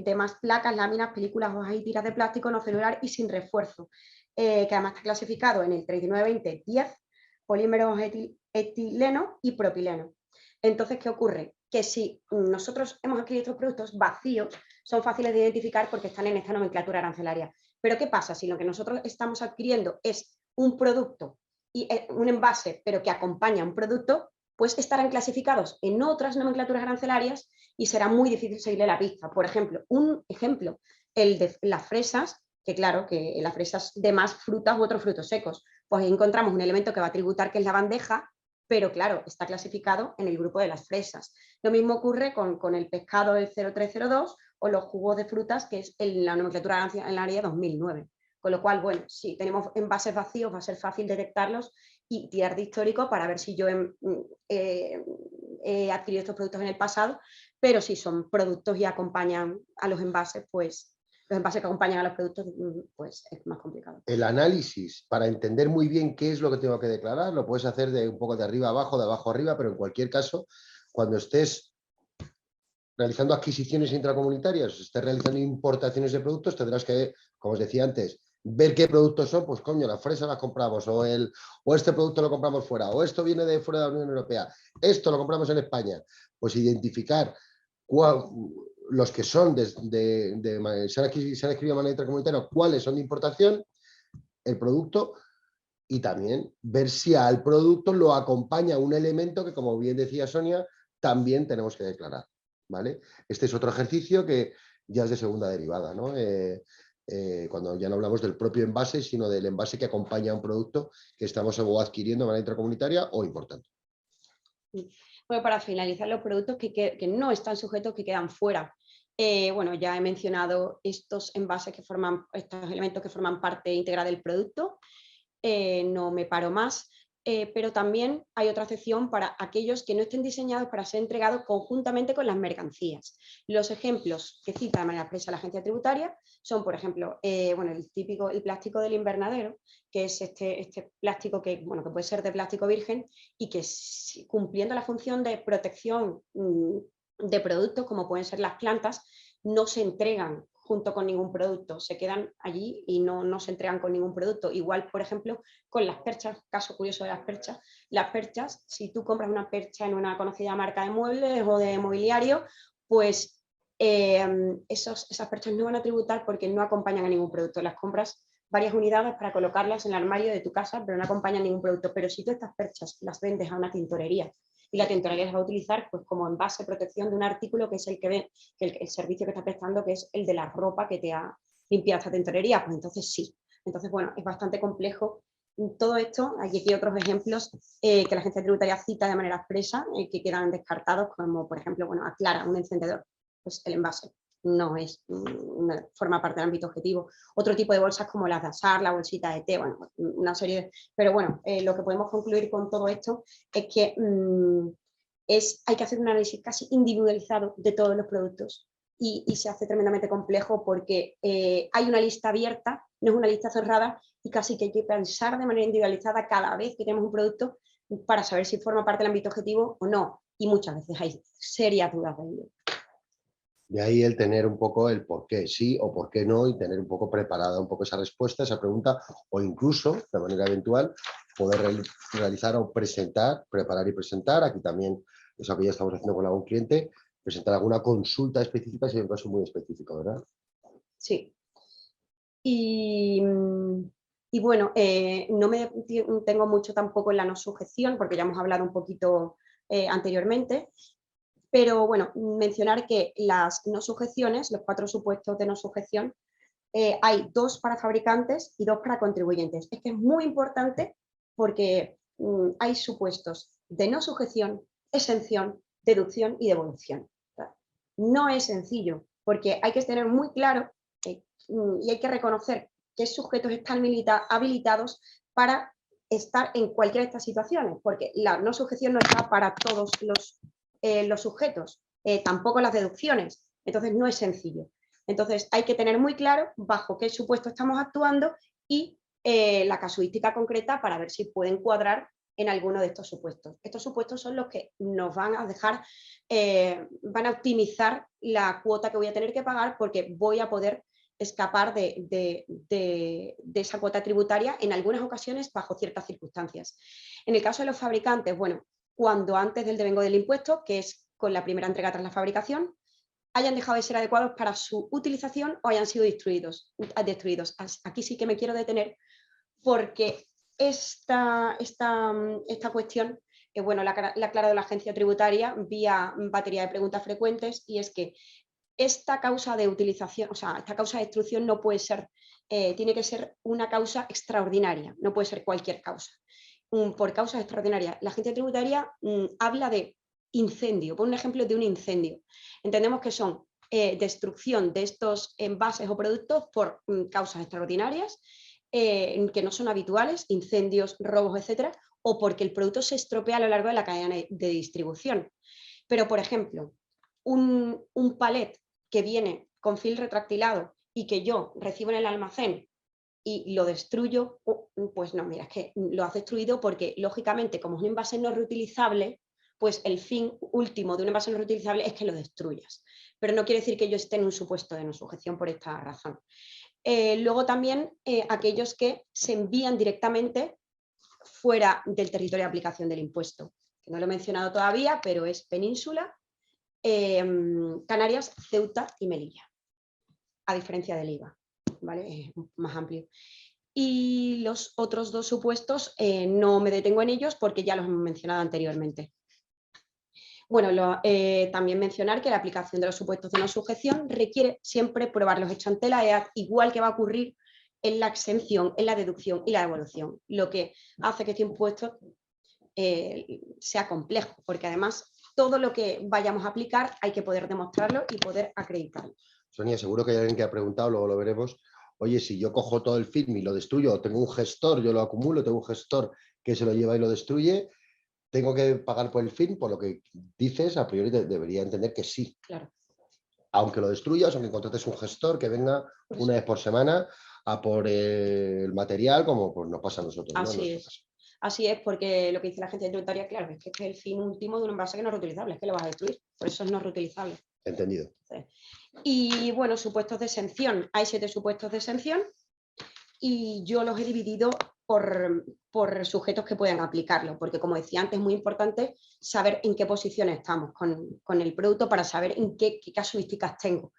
demás placas, láminas, películas, hojas y tiras de plástico no celular y sin refuerzo, que además está clasificado en el 3920-10, polímeros etileno y propileno. Entonces, ¿qué ocurre? Que si nosotros hemos adquirido estos productos vacíos, son fáciles de identificar porque están en esta nomenclatura arancelaria. Pero ¿qué pasa si lo que nosotros estamos adquiriendo es un producto y un envase, pero que acompaña un producto? Pues estarán clasificados en otras nomenclaturas arancelarias y será muy difícil seguirle la pista. Por ejemplo, un ejemplo, el de las fresas, que claro, que las fresas de más frutas u otros frutos secos, pues encontramos un elemento que va a tributar, que es la bandeja, pero claro, está clasificado en el grupo de las fresas. Lo mismo ocurre con el pescado del 0302 o los jugos de frutas, que es en la nomenclatura arancelaria 2009. Con lo cual, bueno, si tenemos envases vacíos va a ser fácil detectarlos y tirar de histórico para ver si yo he adquirido estos productos en el pasado, pero si son productos y acompañan a los envases, pues los envases que acompañan a los productos, pues es más complicado. El análisis, para entender muy bien qué es lo que tengo que declarar, lo puedes hacer de un poco de arriba a abajo, de abajo a arriba, pero en cualquier caso, cuando estés realizando adquisiciones intracomunitarias, estés realizando importaciones de productos, tendrás que, como os decía antes, ver qué productos son, pues coño, las fresas las compramos, o este producto lo compramos fuera, o esto viene de fuera de la Unión Europea, esto lo compramos en España. Pues identificar los que son se han adquirido de manera intracomunitaria, cuáles son de importación, el producto, y también ver si al producto lo acompaña un elemento que, como bien decía Sonia, también tenemos que declarar, ¿vale? Este es otro ejercicio que ya es de segunda derivada, ¿no? Cuando ya no hablamos del propio envase, sino del envase que acompaña a un producto que estamos o adquiriendo de manera intracomunitaria o importando. Bueno, para finalizar, los productos que no están sujetos, que quedan fuera. Bueno, ya he mencionado estos envases estos elementos que forman parte íntegra del producto. No me paro más, pero también hay otra sección para aquellos que no estén diseñados para ser entregados conjuntamente con las mercancías. Los ejemplos que cita de manera expresa la agencia tributaria son, por ejemplo, bueno, el plástico del invernadero, que es este plástico que puede ser de plástico virgen y que, cumpliendo la función de protección de productos, como pueden ser las plantas, no se entregan junto con ningún producto, se quedan allí y no se entregan con ningún producto. Igual, por ejemplo, con las perchas, caso curioso de las perchas, si tú compras una percha en una conocida marca de muebles o de mobiliario, pues esas perchas no van a tributar porque no acompañan a ningún producto. Las compras varias unidades para colocarlas en el armario de tu casa, pero no acompañan ningún producto. Pero si tú estas perchas las vendes a una tintorería y la tintorería las va a utilizar pues, como envase, protección de un artículo que es el servicio que está prestando, que es el de la ropa que te ha limpiado esta tintorería, pues entonces sí. Entonces, bueno, es bastante complejo todo esto. Aquí hay otros ejemplos que la agencia tributaria cita de manera expresa, que quedan descartados, como por ejemplo, bueno, aclara un encendedor, pues el envase no forma parte del ámbito objetivo. Otro tipo de bolsas como las de asar, la bolsita de té, bueno, una serie de... Pero bueno, lo que podemos concluir con todo esto es que hay que hacer un análisis casi individualizado de todos los productos y se hace tremendamente complejo porque hay una lista abierta, no es una lista cerrada y casi que hay que pensar de manera individualizada cada vez que tenemos un producto para saber si forma parte del ámbito objetivo o no. Y muchas veces hay serias dudas de ello. De ahí el tener un poco el por qué sí o por qué no y tener un poco preparada un poco esa respuesta, esa pregunta o incluso de manera eventual poder realizar o preparar y presentar. Aquí también es lo que ya estamos haciendo con algún cliente, presentar alguna consulta específica si es un caso muy específico, ¿verdad? Sí. Y bueno, no me tengo mucho tampoco en la no sujeción porque ya hemos hablado un poquito anteriormente. Pero bueno, mencionar que las no sujeciones, los 4 supuestos de no sujeción, hay 2 para fabricantes y 2 para contribuyentes. Es que es muy importante porque hay supuestos de no sujeción, exención, deducción y devolución. No es sencillo, porque hay que tener muy claro y hay que reconocer qué sujetos están habilitados para estar en cualquiera de estas situaciones, porque la no sujeción no está para todos los sujetos, tampoco las deducciones, entonces no es sencillo. Entonces hay que tener muy claro bajo qué supuesto estamos actuando y la casuística concreta para ver si pueden cuadrar en alguno de estos supuestos. Estos supuestos son los que nos van a dejar, van a optimizar la cuota que voy a tener que pagar porque voy a poder escapar de esa cuota tributaria en algunas ocasiones bajo ciertas circunstancias. En el caso de los fabricantes, bueno, cuando antes del devengo del impuesto, que es con la primera entrega tras la fabricación, hayan dejado de ser adecuados para su utilización o hayan sido destruidos. Aquí sí que me quiero detener porque esta cuestión, bueno, la aclarado la agencia tributaria vía batería de preguntas frecuentes, y es que esta causa de utilización, o sea, esta causa de destrucción no puede ser, tiene que ser una causa extraordinaria, no puede ser cualquier causa. Por causas extraordinarias, la agencia tributaria habla de incendio, por un ejemplo de un incendio. Entendemos que son destrucción de estos envases o productos por causas extraordinarias, que no son habituales, incendios, robos, etcétera, o porque el producto se estropea a lo largo de la cadena de distribución. Pero, por ejemplo, un palet que viene con film retractilado y que yo recibo en el almacén y lo destruyo, pues no, mira, es que lo has destruido porque, lógicamente, como es un envase no reutilizable, pues el fin último de un envase no reutilizable es que lo destruyas. Pero no quiere decir que yo esté en un supuesto de no sujeción por esta razón. Luego también aquellos que se envían directamente fuera del territorio de aplicación del impuesto, que no lo he mencionado todavía, pero es Península, Canarias, Ceuta y Melilla, a diferencia del IVA, ¿vale? Es más amplio. Y los otros dos supuestos no me detengo en ellos porque ya los hemos mencionado anteriormente. Bueno, también mencionar que la aplicación de los supuestos de no sujeción requiere siempre probar los hechos ante la EAT, igual que va a ocurrir en la exención, en la deducción y la devolución, lo que hace que este impuesto sea complejo, porque además todo lo que vayamos a aplicar hay que poder demostrarlo y poder acreditarlo. Sonia, seguro que hay alguien que ha preguntado, luego lo veremos. Oye, si yo cojo todo el film y lo destruyo, tengo un gestor, yo lo acumulo, tengo un gestor que se lo lleva y lo destruye, ¿tengo que pagar por el film? Por lo que dices, a priori debería entender que sí. Claro. Aunque lo destruyas, aunque contrates un gestor que venga una vez por semana a por el material, como pues nos pasa a nosotros. Así es. Así es, porque lo que dice la agencia tributaria, claro, es que este es el fin último de un envase que no es reutilizable, es que lo vas a destruir, por eso es no reutilizable. Entendido. Y bueno, supuestos de exención. Hay 7 supuestos de exención y yo los he dividido por sujetos que puedan aplicarlo, porque como decía antes, es muy importante saber en qué posición estamos con el producto para saber en qué casuísticas tengo.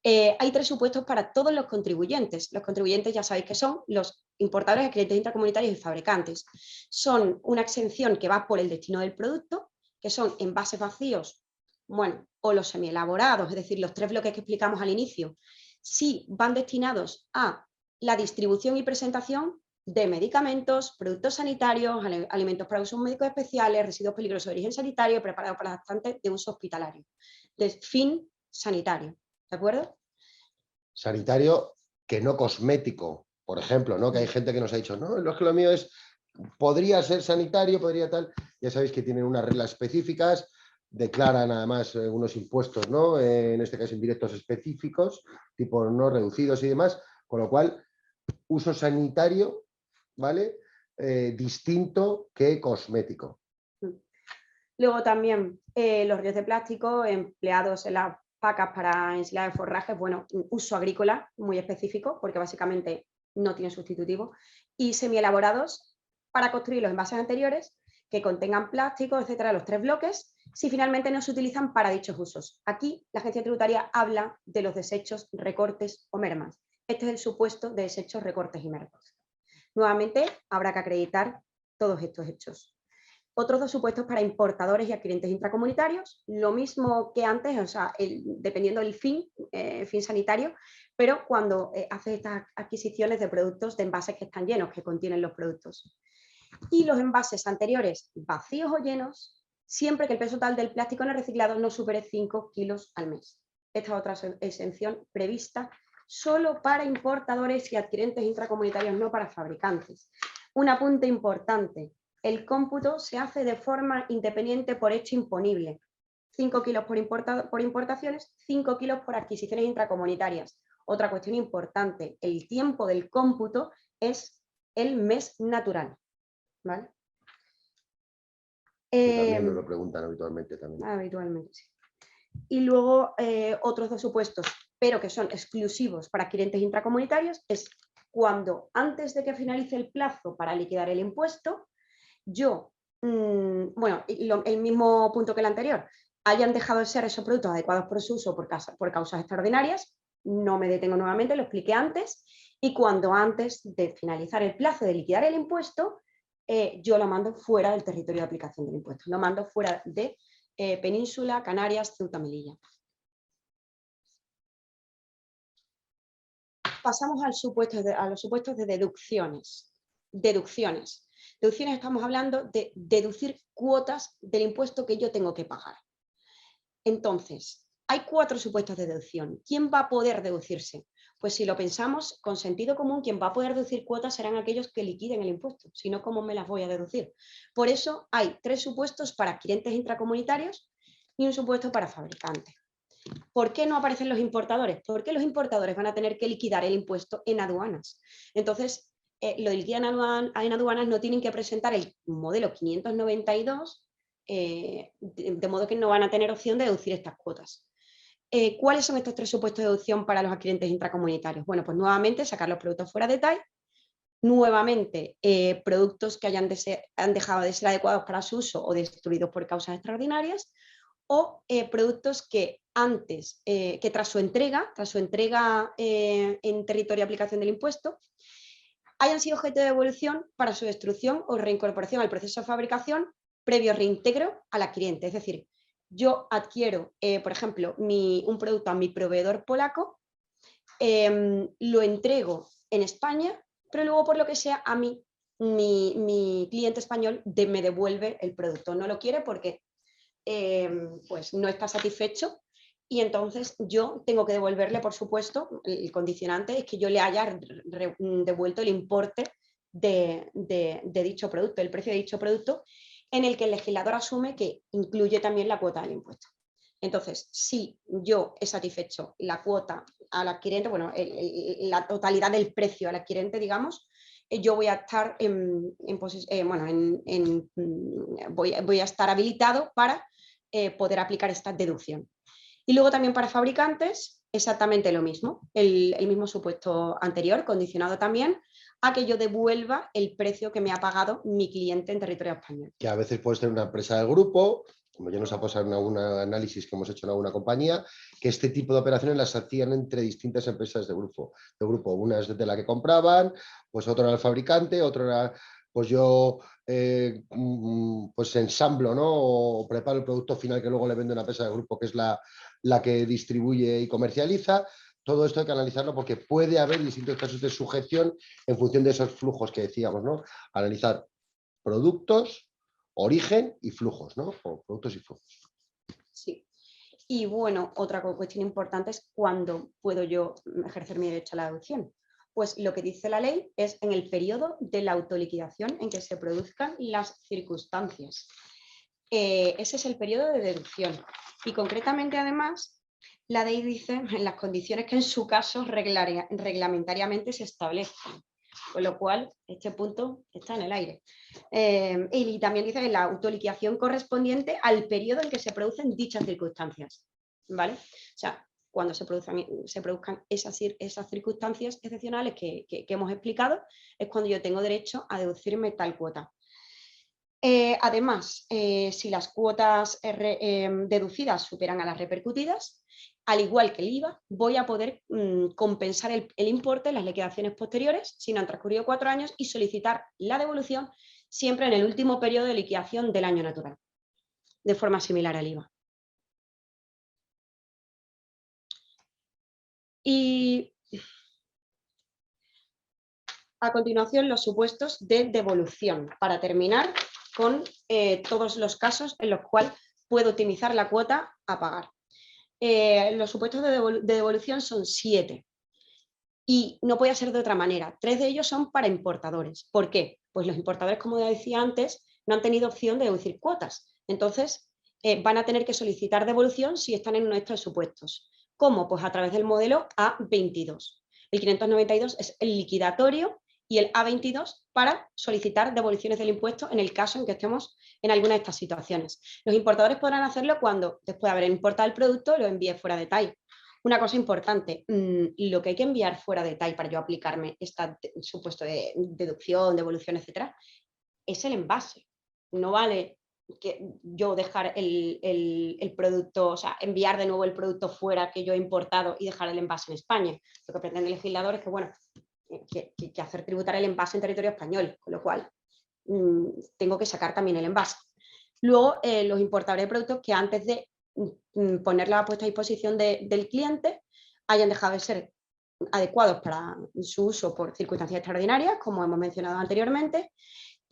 Hay 3 supuestos para todos los contribuyentes. Los contribuyentes ya sabéis que son los importadores, clientes intracomunitarios y fabricantes. Son una exención que va por el destino del producto, que son envases vacíos, bueno, o los semielaborados, es decir, los 3 bloques que explicamos al inicio, sí van destinados a la distribución y presentación de medicamentos, productos sanitarios, alimentos para usos médicos especiales, residuos peligrosos de origen sanitario, preparados para lactantes de uso hospitalario, de fin sanitario. ¿De acuerdo? Sanitario que no cosmético, por ejemplo, ¿no? Que hay gente que nos ha dicho, no, lo mío es, podría ser sanitario, podría tal. Ya sabéis que tienen unas reglas específicas, declaran además unos impuestos, ¿no? En este caso indirectos específicos, tipo no reducidos y demás, con lo cual, uso sanitario, ¿vale? Distinto que cosmético. Luego también los ríos de plástico empleados en las pacas para ensilada de forrajes, bueno, uso agrícola muy específico porque básicamente no tiene sustitutivo, y semielaborados para construir los envases anteriores que contengan plástico, etcétera, los 3 bloques, si finalmente no se utilizan para dichos usos. Aquí la agencia tributaria habla de los desechos, recortes o mermas. Este es el supuesto de desechos, recortes y mermas. Nuevamente habrá que acreditar todos estos hechos. Otros 2 supuestos para importadores y adquirientes intracomunitarios, lo mismo que antes, o sea, dependiendo del fin sanitario, pero cuando haces estas adquisiciones de productos de envases que están llenos, que contienen los productos. Y los envases anteriores, vacíos o llenos, siempre que el peso total del plástico no reciclado no supere 5 kilos al mes. Esta otra exención prevista solo para importadores y adquirentes intracomunitarios, no para fabricantes. Un apunte importante, el cómputo se hace de forma independiente por hecho imponible. 5 kilos por importaciones, 5 kilos por adquisiciones intracomunitarias. Otra cuestión importante, el tiempo del cómputo es el mes natural. ¿Vale? También nos lo preguntan habitualmente. Habitualmente, sí. Y luego otros dos supuestos, pero que son exclusivos para adquirentes intracomunitarios, es cuando antes de que finalice el plazo para liquidar el impuesto, yo, bueno, el mismo punto que el anterior, hayan dejado de ser esos productos adecuados por su uso por causas extraordinarias, no me detengo nuevamente, lo expliqué antes, y cuando antes de finalizar el plazo de liquidar el impuesto, yo lo mando fuera del territorio de aplicación del impuesto, lo mando fuera de Península, Canarias, Ceuta, Melilla. Pasamos a los supuestos de deducciones. Deducciones estamos hablando de deducir cuotas del impuesto que yo tengo que pagar. Entonces, hay 4 supuestos de deducción. ¿Quién va a poder deducirse? Pues si lo pensamos con sentido común, quien va a poder deducir cuotas serán aquellos que liquiden el impuesto, si no, ¿cómo me las voy a deducir? Por eso hay 3 supuestos para adquirentes intracomunitarios y un supuesto para fabricantes. ¿Por qué no aparecen los importadores? Porque los importadores van a tener que liquidar el impuesto en aduanas. Entonces, lo liquidan en aduanas, no tienen que presentar el modelo 592, de modo que no van a tener opción de deducir estas cuotas. ¿Cuáles son estos 3 supuestos de deducción para los adquirentes intracomunitarios? Bueno, pues nuevamente sacar los productos fuera de TAI, nuevamente productos que han dejado de ser adecuados para su uso o destruidos por causas extraordinarias, o productos que antes, que tras su entrega en territorio de aplicación del impuesto, hayan sido objeto de devolución para su destrucción o reincorporación al proceso de fabricación previo reintegro al adquirente. Es decir, yo adquiero, por ejemplo, un producto a mi proveedor polaco, lo entrego en España, pero luego por lo que sea a mí, mi cliente español me devuelve el producto. No lo quiere porque pues no está satisfecho y entonces yo tengo que devolverle, por supuesto, el condicionante es que yo le haya devuelto el importe de dicho producto, el precio de dicho producto, en el que el legislador asume que incluye también la cuota del impuesto. Entonces, si yo he satisfecho la cuota al adquirente, bueno, la totalidad del precio al adquirente, digamos, yo voy a estar voy a estar habilitado para poder aplicar esta deducción. Y luego también para fabricantes, exactamente lo mismo, el mismo supuesto anterior, condicionado también a que yo devuelva el precio que me ha pagado mi cliente en territorio español. Que a veces puede ser una empresa del grupo, como ya nos ha pasado en algún análisis que hemos hecho en alguna compañía, que este tipo de operaciones las hacían entre distintas empresas de grupo. Una es de la que compraban, pues otro era el fabricante, otro era, pues yo pues ensamblo, ¿no? O preparo el producto final que luego le vende una empresa de grupo que es la que distribuye y comercializa. Todo esto hay que analizarlo porque puede haber distintos casos de sujeción en función de esos flujos que decíamos, ¿no? Analizar productos, origen y flujos, ¿no? O productos y flujos. Sí. Y bueno, otra cuestión importante es cuándo puedo yo ejercer mi derecho a la deducción. Pues lo que dice la ley es en el periodo de la autoliquidación en que se produzcan las circunstancias. Ese es el periodo de deducción. Y concretamente, además, la ley dice en las condiciones que en su caso reglamentariamente se establezcan. Con lo cual, este punto está en el aire. Y también dice la autoliquidación correspondiente al periodo en que se producen dichas circunstancias. ¿Vale? O sea, cuando se produzcan esas circunstancias excepcionales que hemos explicado, es cuando yo tengo derecho a deducirme tal cuota. Además, si las cuotas deducidas superan a las repercutidas, al igual que el IVA, voy a poder compensar el importe en las liquidaciones posteriores si no han transcurrido 4 años y solicitar la devolución siempre en el último periodo de liquidación del año natural, de forma similar al IVA. Y a continuación, los supuestos de devolución. Para terminar, con todos los casos en los cuales puedo optimizar la cuota a pagar. Los supuestos de devolución son 7 y no puede ser de otra manera. 3 de ellos son para importadores. ¿Por qué? Pues los importadores, como decía antes, no han tenido opción de deducir cuotas. Entonces, van a tener que solicitar devolución si están en nuestros supuestos. ¿Cómo? Pues a través del modelo A22. El 592 es el liquidatorio y el A22 para solicitar devoluciones del impuesto en el caso en que estemos en alguna de estas situaciones. Los importadores podrán hacerlo cuando, después de haber importado el producto, lo envíe fuera de TAI. Una cosa importante, lo que hay que enviar fuera de TAI para yo aplicarme este supuesto de deducción, devolución, etcétera, es el envase. No vale que yo dejar el producto, o sea, enviar de nuevo el producto fuera que yo he importado y dejar el envase en España. Lo que pretende el legislador es que, bueno, que hacer tributar el envase en territorio español, con lo cual tengo que sacar también el envase. Luego, los importadores de productos que antes de ponerla puesta a disposición del cliente hayan dejado de ser adecuados para su uso por circunstancias extraordinarias, como hemos mencionado anteriormente,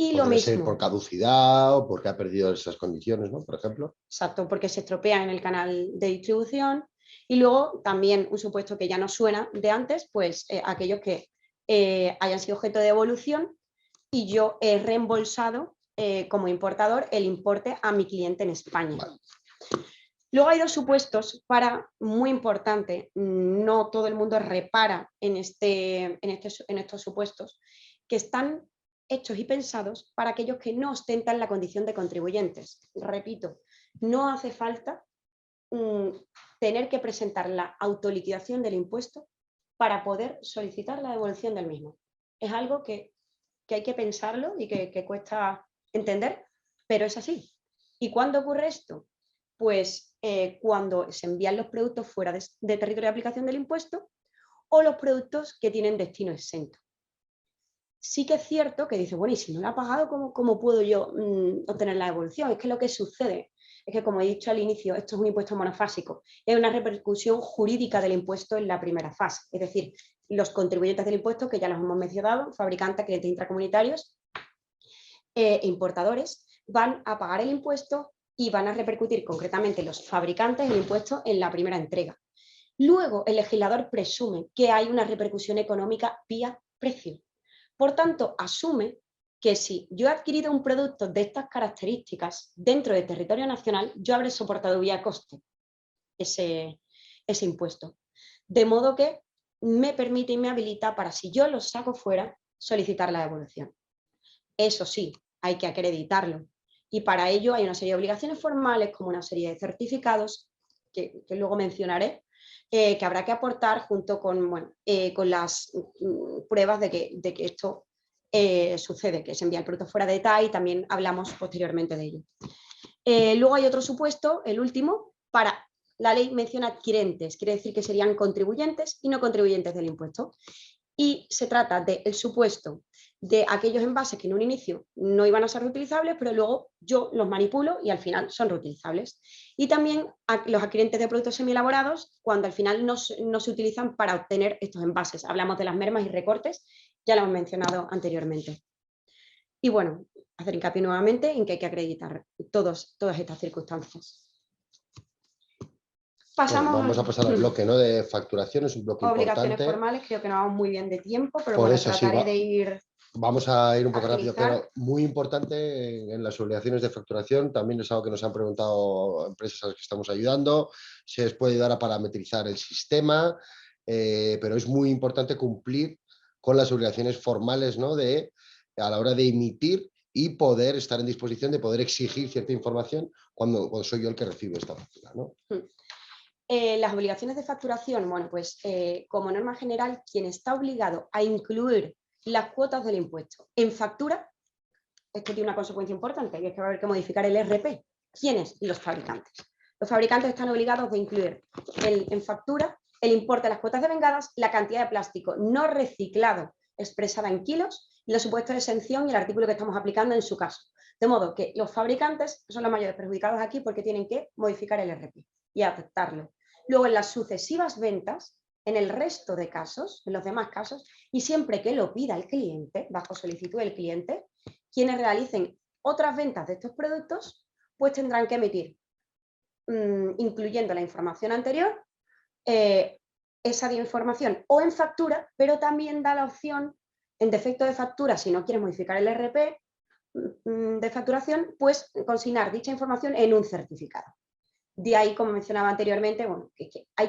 y lo mismo. Ser por caducidad o porque ha perdido esas condiciones, ¿no? Por ejemplo. Exacto, porque se estropean en el canal de distribución. Y luego también un supuesto que ya no suena de antes, pues aquellos que hayan sido objeto de devolución y yo he reembolsado como importador el importe a mi cliente en España. Vale. Luego hay 2 supuestos muy importante, no todo el mundo repara en estos supuestos, que están hechos y pensados para aquellos que no ostentan la condición de contribuyentes. Repito, no hace falta tener que presentar la autoliquidación del impuesto para poder solicitar la devolución del mismo. Es algo que hay que pensarlo y que cuesta entender, pero es así. ¿Y cuándo ocurre esto? Pues cuando se envían los productos fuera de territorio de aplicación del impuesto o los productos que tienen destino exento. Sí que es cierto que dice, bueno, y si no lo ha pagado, ¿cómo puedo yo obtener la devolución? Es que lo que sucede es que, como he dicho al inicio, esto es un impuesto monofásico. Hay una repercusión jurídica del impuesto en la primera fase. Es decir, los contribuyentes del impuesto, que ya los hemos mencionado, fabricantes, clientes intracomunitarios e importadores, van a pagar el impuesto y van a repercutir concretamente los fabricantes el impuesto en la primera entrega. Luego, el legislador presume que hay una repercusión económica vía precio. Por tanto, asume que si yo he adquirido un producto de estas características dentro del territorio nacional, yo habré soportado vía coste ese impuesto. De modo que me permite y me habilita para, si yo lo saco fuera, solicitar la devolución. Eso sí, hay que acreditarlo. Y para ello hay una serie de obligaciones formales, como una serie de certificados, que luego mencionaré, que habrá que aportar junto con las pruebas de que esto sucede, que se envía el producto fuera de TAI, y también hablamos posteriormente de ello. Luego hay otro supuesto, el último, para la ley menciona adquirentes, quiere decir que serían contribuyentes y no contribuyentes del impuesto. Y se trata del supuesto de aquellos envases que en un inicio no iban a ser reutilizables, pero luego yo los manipulo y al final son reutilizables. Y también los adquirentes de productos semielaborados, cuando al final no se utilizan para obtener estos envases. Hablamos de las mermas y recortes, ya lo hemos mencionado anteriormente. Y bueno, hacer hincapié nuevamente en que hay que acreditar todas estas circunstancias. Bueno, vamos a pasar al bloque, ¿no?, de facturación, es un bloque obligaciones importante. Formales, creo que no vamos muy bien de tiempo, pero Por bueno, eso, trataré sí, de ir... Vamos a ir un poco rápido, agilizar. pero muy importante en las obligaciones de facturación, también es algo que nos han preguntado empresas a las que estamos ayudando, se les puede ayudar a parametrizar el sistema, pero es muy importante cumplir con las obligaciones formales, ¿no?, a la hora de emitir y poder estar en disposición de poder exigir cierta información cuando soy yo el que recibe esta factura, ¿no? Las obligaciones de facturación, bueno, pues como norma general, quien está obligado a incluir las cuotas del impuesto en factura, esto tiene una consecuencia importante, y es que va a haber que modificar el RP. ¿Quiénes? Los fabricantes. Los fabricantes están obligados a incluir en factura el importe de las cuotas devengadas, la cantidad de plástico no reciclado expresada en kilos y los supuestos de exención y el artículo que estamos aplicando en su caso. De modo que los fabricantes son los mayores perjudicados aquí porque tienen que modificar el RP y aceptarlo. Luego, en las sucesivas ventas, en el resto de casos, en los demás casos, y siempre que lo pida el cliente, bajo solicitud del cliente, quienes realicen otras ventas de estos productos, pues tendrán que emitir, incluyendo la información anterior, esa información o en factura, pero también da la opción, en defecto de factura, si no quieres modificar el RP de facturación, pues consignar dicha información en un certificado. De ahí, como mencionaba anteriormente, bueno, que hay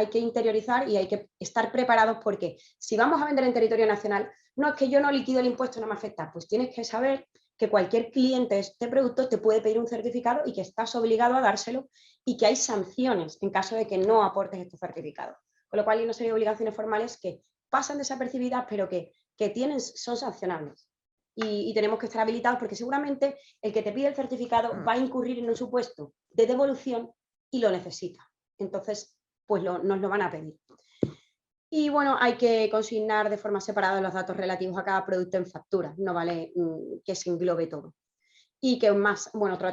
que interiorizar y hay que estar preparados, porque si vamos a vender en territorio nacional, no es que yo no liquido el impuesto, no me afecta, pues tienes que saber que cualquier cliente de este producto te puede pedir un certificado y que estás obligado a dárselo y que hay sanciones en caso de que no aportes este certificado. Con lo cual hay una serie de obligaciones formales que pasan desapercibidas, pero que son sancionables. Y tenemos que estar habilitados, porque seguramente el que te pide el certificado va a incurrir en un supuesto de devolución y lo necesita. Entonces, pues nos lo van a pedir. Y bueno, hay que consignar de forma separada los datos relativos a cada producto en factura. No vale que se englobe todo. Y que más, bueno, otro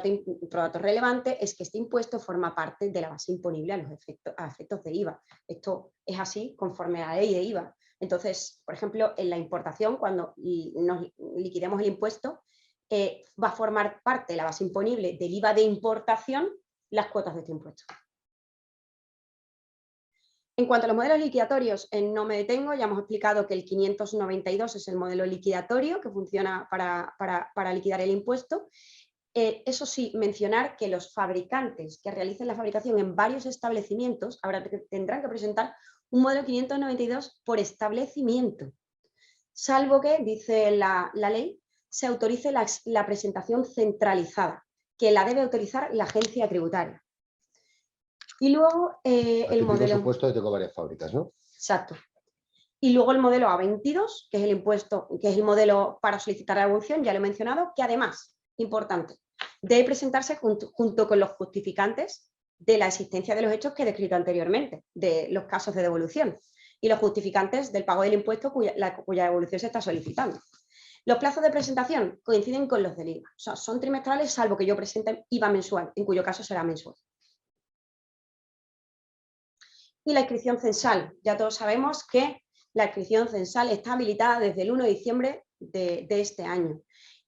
dato relevante es que este impuesto forma parte de la base imponible a efectos de IVA. Esto es así conforme a la ley de IVA. Entonces, por ejemplo, en la importación, cuando nos liquidemos el impuesto, va a formar parte de la base imponible del IVA de importación las cuotas de este impuesto. En cuanto a los modelos liquidatorios, no me detengo, ya hemos explicado que el 592 es el modelo liquidatorio que funciona para liquidar el impuesto. Eso sí, mencionar que los fabricantes que realicen la fabricación en varios establecimientos tendrán que presentar un modelo 592 por establecimiento, salvo que, dice la ley, se autorice la presentación centralizada, que la debe autorizar la agencia tributaria. Y luego el modelo... Por supuesto, tengo varias fábricas, ¿no? Exacto. Y luego el modelo A22, que es el modelo para solicitar la devolución, ya lo he mencionado, que además, importante, debe presentarse junto con los justificantes de la existencia de los hechos que he descrito anteriormente, de los casos de devolución, y los justificantes del pago del impuesto cuya devolución se está solicitando. Los plazos de presentación coinciden con los del IVA, o sea, son trimestrales, salvo que yo presente IVA mensual, en cuyo caso será mensual. Y la inscripción censal. Ya todos sabemos que la inscripción censal está habilitada desde el 1 de diciembre de este año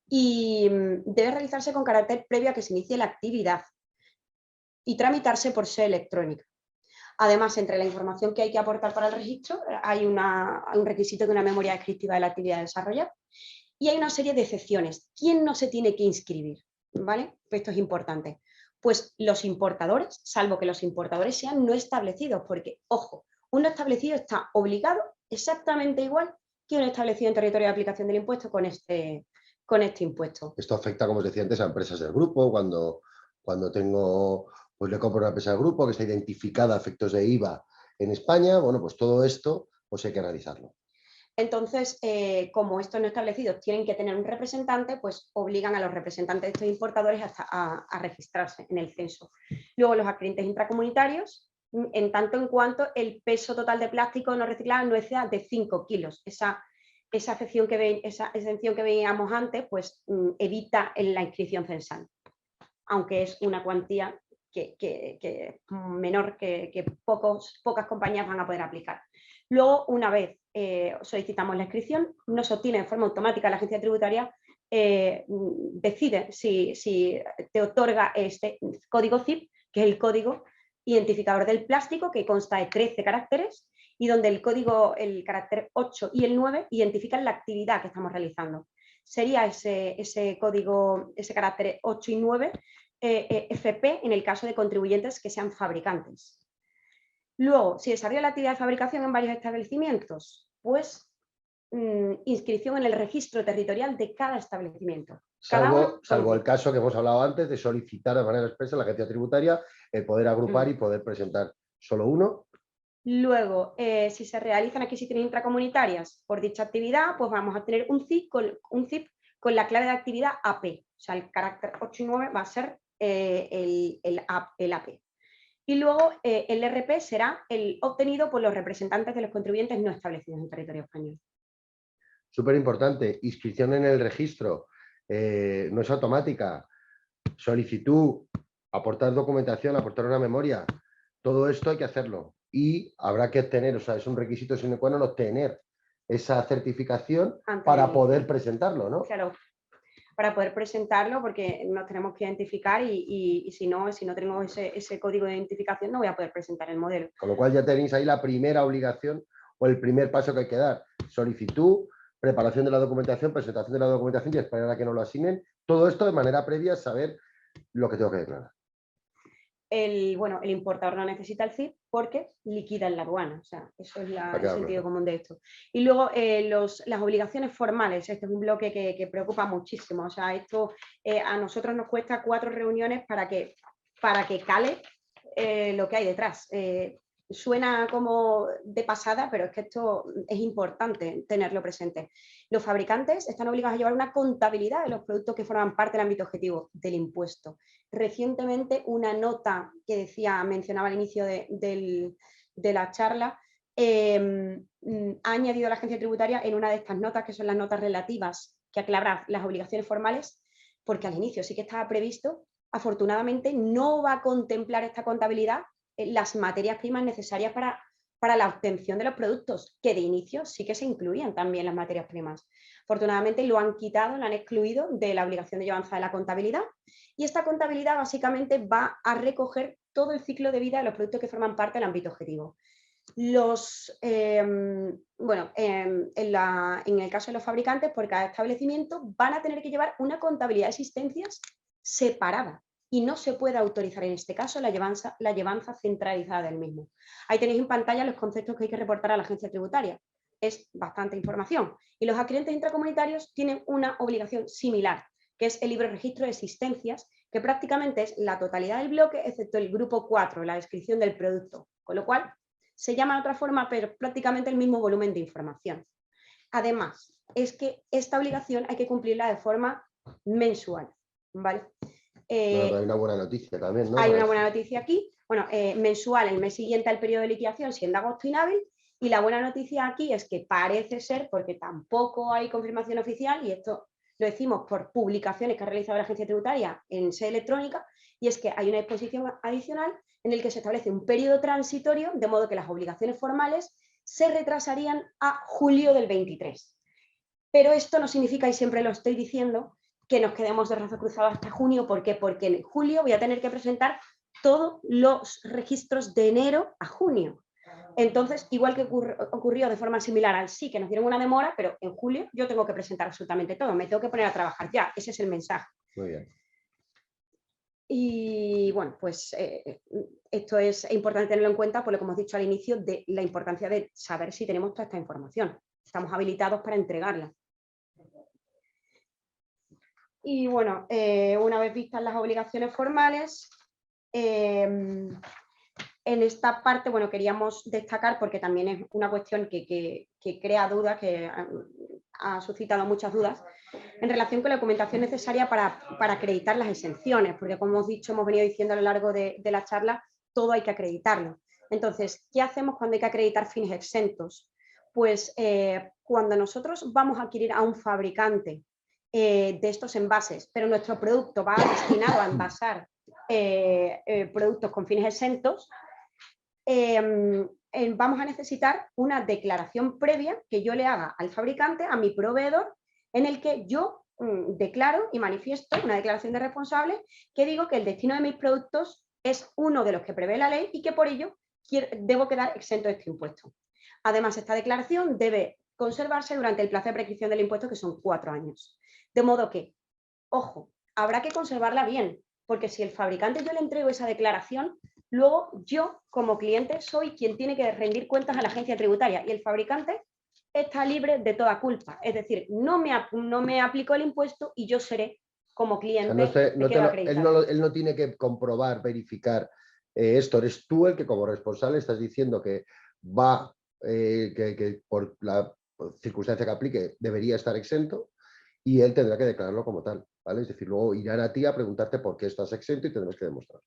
y debe realizarse con carácter previo a que se inicie la actividad y tramitarse por SEO electrónica. Además, entre la información que hay que aportar para el registro, hay un requisito de una memoria descriptiva de la actividad a desarrollar y hay una serie de excepciones. ¿Quién no se tiene que inscribir? ¿Vale? Esto es importante. Pues los importadores, salvo que los importadores sean no establecidos, porque, ojo, un no establecido está obligado exactamente igual que un establecido en territorio de aplicación del impuesto con este impuesto. Esto afecta, como os decía antes, a empresas del grupo, cuando pues le compro una empresa del grupo que está identificada a efectos de IVA en España, bueno, pues todo esto pues hay que analizarlo. Entonces, como estos no establecidos tienen que tener un representante, pues obligan a los representantes de estos importadores a registrarse en el censo. Luego, los accidentes intracomunitarios, en tanto en cuanto el peso total de plástico no reciclado no exceda de 5 kilos. Esa exención que veíamos antes, pues evita la inscripción censal, aunque es una cuantía que menor que pocas compañías van a poder aplicar. Luego, una vez solicitamos la inscripción, nos obtiene de forma automática la agencia tributaria, decide si te otorga este código CIP, que es el código identificador del plástico, que consta de 13 caracteres, y donde el carácter 8 y el 9 identifican la actividad que estamos realizando. Sería ese código, ese carácter 8 y 9, FP en el caso de contribuyentes que sean fabricantes. Luego, si desarrolla la actividad de fabricación en varios establecimientos, pues inscripción en el registro territorial de cada establecimiento. Salvo el caso que hemos hablado antes de solicitar de manera expresa a la agencia tributaria el poder agrupar y poder presentar solo uno. Luego, si se realizan adquisiciones intracomunitarias por dicha actividad, pues vamos a tener un CIP con la clave de actividad AP. O sea, el carácter 8 y 9 va a ser el AP. Y luego el RP será el obtenido por los representantes de los contribuyentes no establecidos en territorio español. Súper importante, inscripción en el registro, no es automática, solicitud, aportar documentación, aportar una memoria, todo esto hay que hacerlo y habrá que obtener, o sea, es un requisito sine qua non obtener esa certificación para poder presentarlo, ¿no? Claro. para poder presentarlo, porque nos tenemos que identificar y si no tengo ese código de identificación no voy a poder presentar el modelo. Con lo cual ya tenéis ahí la primera obligación o el primer paso que hay que dar. Solicitud, preparación de la documentación, presentación de la documentación y esperar a que nos lo asignen. Todo esto de manera previa, saber lo que tengo que declarar. El importador no necesita el CIF porque liquida en la aduana. O sea, eso es el sentido común de esto. Y luego las obligaciones formales. Este es un bloque que preocupa muchísimo. O sea, esto a nosotros nos cuesta 4 reuniones para que cale lo que hay detrás. Suena como de pasada, pero es que esto es importante tenerlo presente. Los fabricantes están obligados a llevar una contabilidad de los productos que forman parte del ámbito objetivo del impuesto. Recientemente, una nota que mencionaba al inicio de la charla, ha añadido a la agencia tributaria en una de estas notas, que son las notas relativas que aclaran las obligaciones formales, porque al inicio sí que estaba previsto. Afortunadamente, no va a contemplar esta contabilidad las materias primas necesarias para la obtención de los productos, que de inicio sí que se incluían también las materias primas. Afortunadamente lo han quitado, lo han excluido de la obligación de llevanza de la contabilidad, y esta contabilidad básicamente va a recoger todo el ciclo de vida de los productos que forman parte del ámbito objetivo. En el caso de los fabricantes, por cada establecimiento van a tener que llevar una contabilidad de existencias separada, y no se puede autorizar en este caso la llevanza centralizada del mismo. Ahí tenéis en pantalla los conceptos que hay que reportar a la agencia tributaria. Es bastante información. Y los adquirentes intracomunitarios tienen una obligación similar, que es el libre registro de existencias, que prácticamente es la totalidad del bloque, excepto el grupo 4, la descripción del producto. Con lo cual, se llama de otra forma, pero prácticamente el mismo volumen de información. Además, es que esta obligación hay que cumplirla de forma mensual, ¿vale? Hay una buena noticia también, ¿no? Hay una buena noticia aquí. Bueno, mensual, el mes siguiente al periodo de liquidación, siendo agosto inhábil. Y la buena noticia aquí es que parece ser, porque tampoco hay confirmación oficial, y esto lo decimos por publicaciones que ha realizado la agencia tributaria en sede electrónica, y es que hay una disposición adicional en el que se establece un periodo transitorio, de modo que las obligaciones formales se retrasarían a julio del 23. Pero esto no significa, y siempre lo estoy diciendo, que nos quedemos de brazo cruzado hasta junio. ¿Por qué? Porque en julio voy a tener que presentar todos los registros de enero a junio. Entonces, igual que ocurrió de forma similar al sí, que nos dieron una demora, pero en julio yo tengo que presentar absolutamente todo, me tengo que poner a trabajar ya, ese es el mensaje. Muy bien. Y bueno, pues esto es importante tenerlo en cuenta, por lo que hemos dicho al inicio, de la importancia de saber si tenemos toda esta información. Estamos habilitados para entregarla. Y bueno, una vez vistas las obligaciones formales, en esta parte, bueno, queríamos destacar, porque también es una cuestión que crea dudas, que ha suscitado muchas dudas, en relación con la documentación necesaria para acreditar las exenciones, porque como hemos dicho, hemos venido diciendo a lo largo de la charla, todo hay que acreditarlo. Entonces, ¿qué hacemos cuando hay que acreditar fines exentos? Pues cuando nosotros vamos a adquirir a un fabricante de estos envases, pero nuestro producto va destinado a envasar productos con fines exentos, vamos a necesitar una declaración previa que yo le haga al fabricante, a mi proveedor, en el que yo declaro y manifiesto una declaración de responsable que digo que el destino de mis productos es uno de los que prevé la ley y que por ello debo quedar exento de este impuesto. Además, esta declaración debe conservarse durante el plazo de prescripción del impuesto, que son 4 años. De modo que, ojo, habrá que conservarla bien, porque si el fabricante yo le entrego esa declaración, luego yo, como cliente, soy quien tiene que rendir cuentas a la agencia tributaria, y el fabricante está libre de toda culpa. Es decir, no me aplicó el impuesto y yo seré, como cliente, o sea, él no tiene que comprobar, verificar esto. Eres tú el que, como responsable, estás diciendo que va, que por la circunstancia que aplique debería estar exento, y él tendrá que declararlo como tal, ¿vale? Es decir, luego irán a ti a preguntarte por qué estás exento y tendrás que demostrar.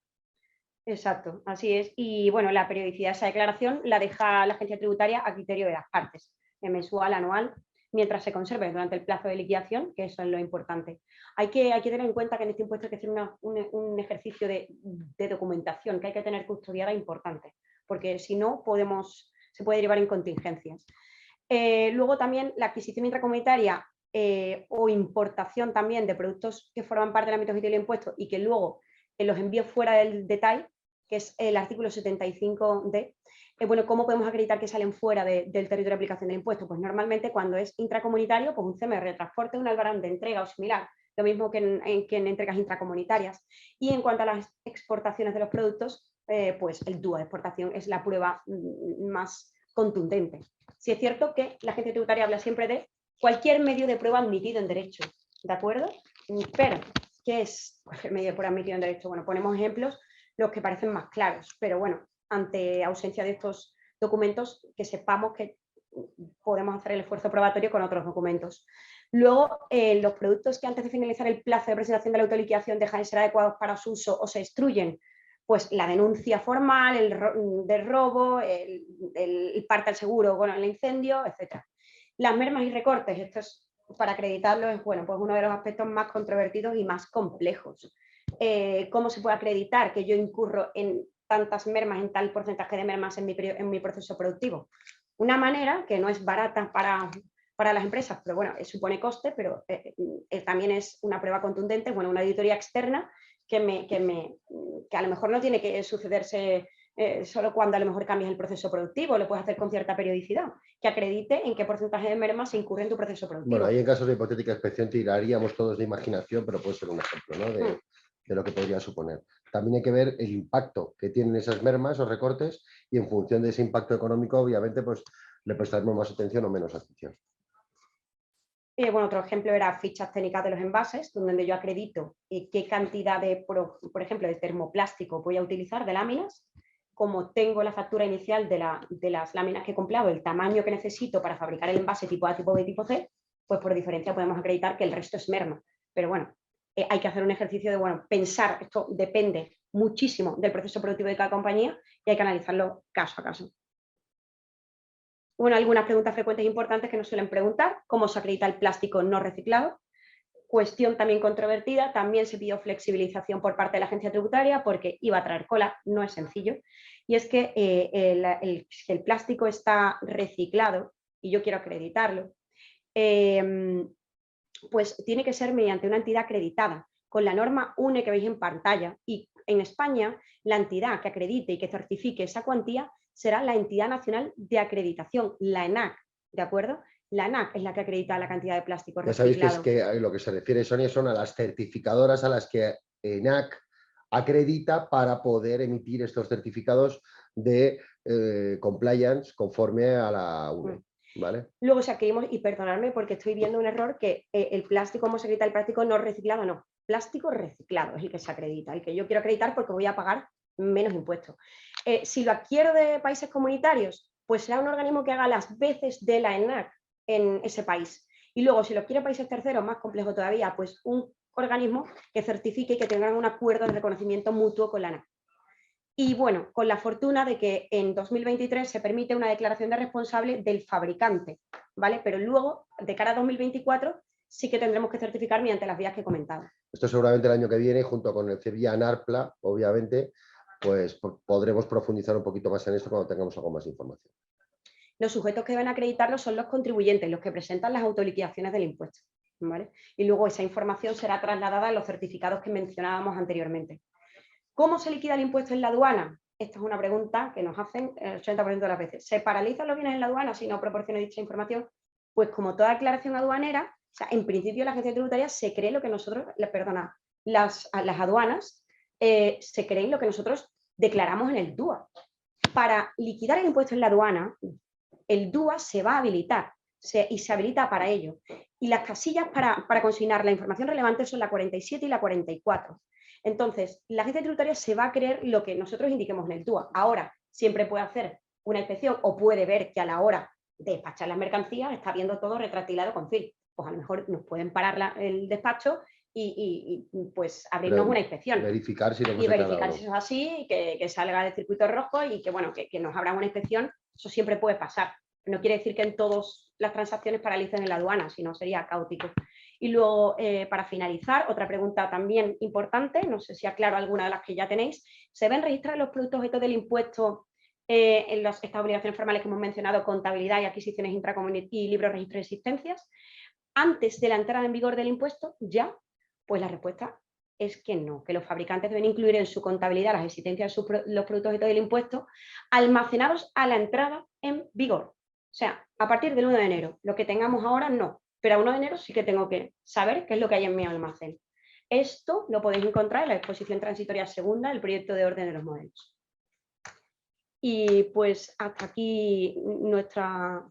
Exacto, así es. Y bueno, la periodicidad de esa declaración la deja la agencia tributaria a criterio de las partes, mensual, anual, mientras se conserve durante el plazo de liquidación, que eso es lo importante. Hay que tener en cuenta que en este impuesto hay que hacer un ejercicio de documentación que hay que tener custodiada importante, porque si no se puede derivar en contingencias. Luego también la adquisición intracomunitaria o importación también de productos que forman parte del ámbito objetivo del impuesto y que luego los envío fuera del detalle, que es el artículo 75D, bueno, ¿cómo podemos acreditar que salen fuera del territorio de aplicación del impuesto? Pues normalmente cuando es intracomunitario, pues un CMR de transporte, un albarán de entrega o similar, lo mismo que en entregas intracomunitarias. Y en cuanto a las exportaciones de los productos, pues el DUA de exportación es la prueba más contundente. Sí es cierto que la agencia tributaria habla siempre de cualquier medio de prueba admitido en derecho, ¿de acuerdo? Pero, ¿qué es cualquier medio de prueba admitido en derecho? Bueno, ponemos ejemplos, los que parecen más claros, pero bueno, ante ausencia de estos documentos, que sepamos que podemos hacer el esfuerzo probatorio con otros documentos. Luego, los productos que antes de finalizar el plazo de presentación de la autoliquidación dejan de ser adecuados para su uso o se destruyen, pues la denuncia formal, del robo, el parte al seguro con el incendio, etc. Las mermas y recortes, esto es, para acreditarlo, es bueno, pues uno de los aspectos más controvertidos y más complejos. ¿Cómo se puede acreditar que yo incurro en tantas mermas, en tal porcentaje de mermas en mi proceso productivo? Una manera que no es barata para las empresas, pero bueno, supone coste, pero también es una prueba contundente, bueno, una auditoría externa que a lo mejor no tiene que sucederse solo cuando a lo mejor cambias el proceso productivo, lo puedes hacer con cierta periodicidad, que acredite en qué porcentaje de mermas se incurre en tu proceso productivo. Bueno, ahí en casos de hipotética inspección tiraríamos todos de imaginación, pero puede ser un ejemplo, ¿no? de lo que podría suponer. También hay que ver el impacto que tienen esas mermas o recortes y en función de ese impacto económico, obviamente, pues le prestaremos más atención o menos atención. Bueno, otro ejemplo era fichas técnicas de los envases, donde yo acredito qué cantidad de, por ejemplo, de termoplástico voy a utilizar, de láminas. Como tengo la factura inicial de las láminas que he comprado, el tamaño que necesito para fabricar el envase tipo A, tipo B, tipo C, pues por diferencia podemos acreditar que el resto es merma. Pero bueno, hay que hacer un ejercicio de, bueno, pensar, esto depende muchísimo del proceso productivo de cada compañía y hay que analizarlo caso a caso. Bueno, algunas preguntas frecuentes e importantes que nos suelen preguntar: ¿cómo se acredita el plástico no reciclado? Cuestión también controvertida, también se pidió flexibilización por parte de la agencia tributaria porque iba a traer cola, no es sencillo, y es que el plástico está reciclado, y yo quiero acreditarlo, pues tiene que ser mediante una entidad acreditada, con la norma UNE que veis en pantalla, y en España la entidad que acredite y que certifique esa cuantía será la Entidad Nacional de Acreditación, la ENAC, ¿de acuerdo? La ANAC es la que acredita la cantidad de plástico reciclado. Ya sabéis que lo que se refiere, Sonia, son a las certificadoras a las que ENAC acredita para poder emitir estos certificados de compliance conforme a la UE. ¿Vale? Luego saquemos, y perdonadme porque estoy viendo un error, que el plástico, ¿cómo se acredita el plástico no reciclado? No, plástico reciclado es el que se acredita, el que yo quiero acreditar porque voy a pagar menos impuestos. Si lo adquiero de países comunitarios, pues será un organismo que haga las veces de la ENAC en ese país. Y luego, si lo quiero países terceros, más complejo todavía, pues un organismo que certifique y que tengan un acuerdo de reconocimiento mutuo con la ENAC. Y bueno, con la fortuna de que en 2023 se permite una declaración de responsable del fabricante, ¿vale? Pero luego, de cara a 2024, sí que tendremos que certificar mediante las vías que he comentado. Esto seguramente el año que viene, junto con el CEBIA NARPLA, obviamente, pues podremos profundizar un poquito más en esto cuando tengamos algo más de información. Los sujetos que deben acreditarlo son los contribuyentes, los que presentan las autoliquidaciones del impuesto, ¿vale? Y luego esa información será trasladada a los certificados que mencionábamos anteriormente. ¿Cómo se liquida el impuesto en la aduana? Esta es una pregunta que nos hacen el 80% de las veces. ¿Se paralizan los bienes en la aduana si no proporciona dicha información? Pues como toda declaración aduanera, o sea, en principio la agencia tributaria se cree lo que nosotros, las aduanas se creen lo que nosotros declaramos en el DUA. Para liquidar el impuesto en la aduana, el DUA se va a habilitar y se habilita para ello. Y las casillas para consignar la información relevante son la 47 y la 44. Entonces, la agencia tributaria se va a creer lo que nosotros indiquemos en el DUA. Ahora, siempre puede hacer una inspección o puede ver que a la hora de despachar las mercancías está viendo todo retractilado con CIL. Pues a lo mejor nos pueden parar el despacho y pues abrirnos una inspección. Verificar si y verificar si eso es así, que salga del circuito rojo y que, bueno, que nos abran una inspección. Eso siempre puede pasar. No quiere decir que en todas las transacciones paralicen en la aduana, sino sería caótico. Y luego, para finalizar, otra pregunta también importante, no sé si aclaro alguna de las que ya tenéis. ¿Se ven registrados los productos objeto del impuesto en estas obligaciones formales que hemos mencionado, contabilidad y adquisiciones intracomunitarias y libro registro de existencias? antes de la entrada en vigor del impuesto ya? Pues la respuesta es que no, que los fabricantes deben incluir en su contabilidad las existencias de los productos objeto del impuesto almacenados a la entrada en vigor. O sea, a partir del 1 de enero, lo que tengamos ahora no, pero a 1 de enero sí que tengo que saber qué es lo que hay en mi almacén. Esto lo podéis encontrar en la exposición transitoria segunda del proyecto de orden de los modelos. Y pues hasta aquí nuestra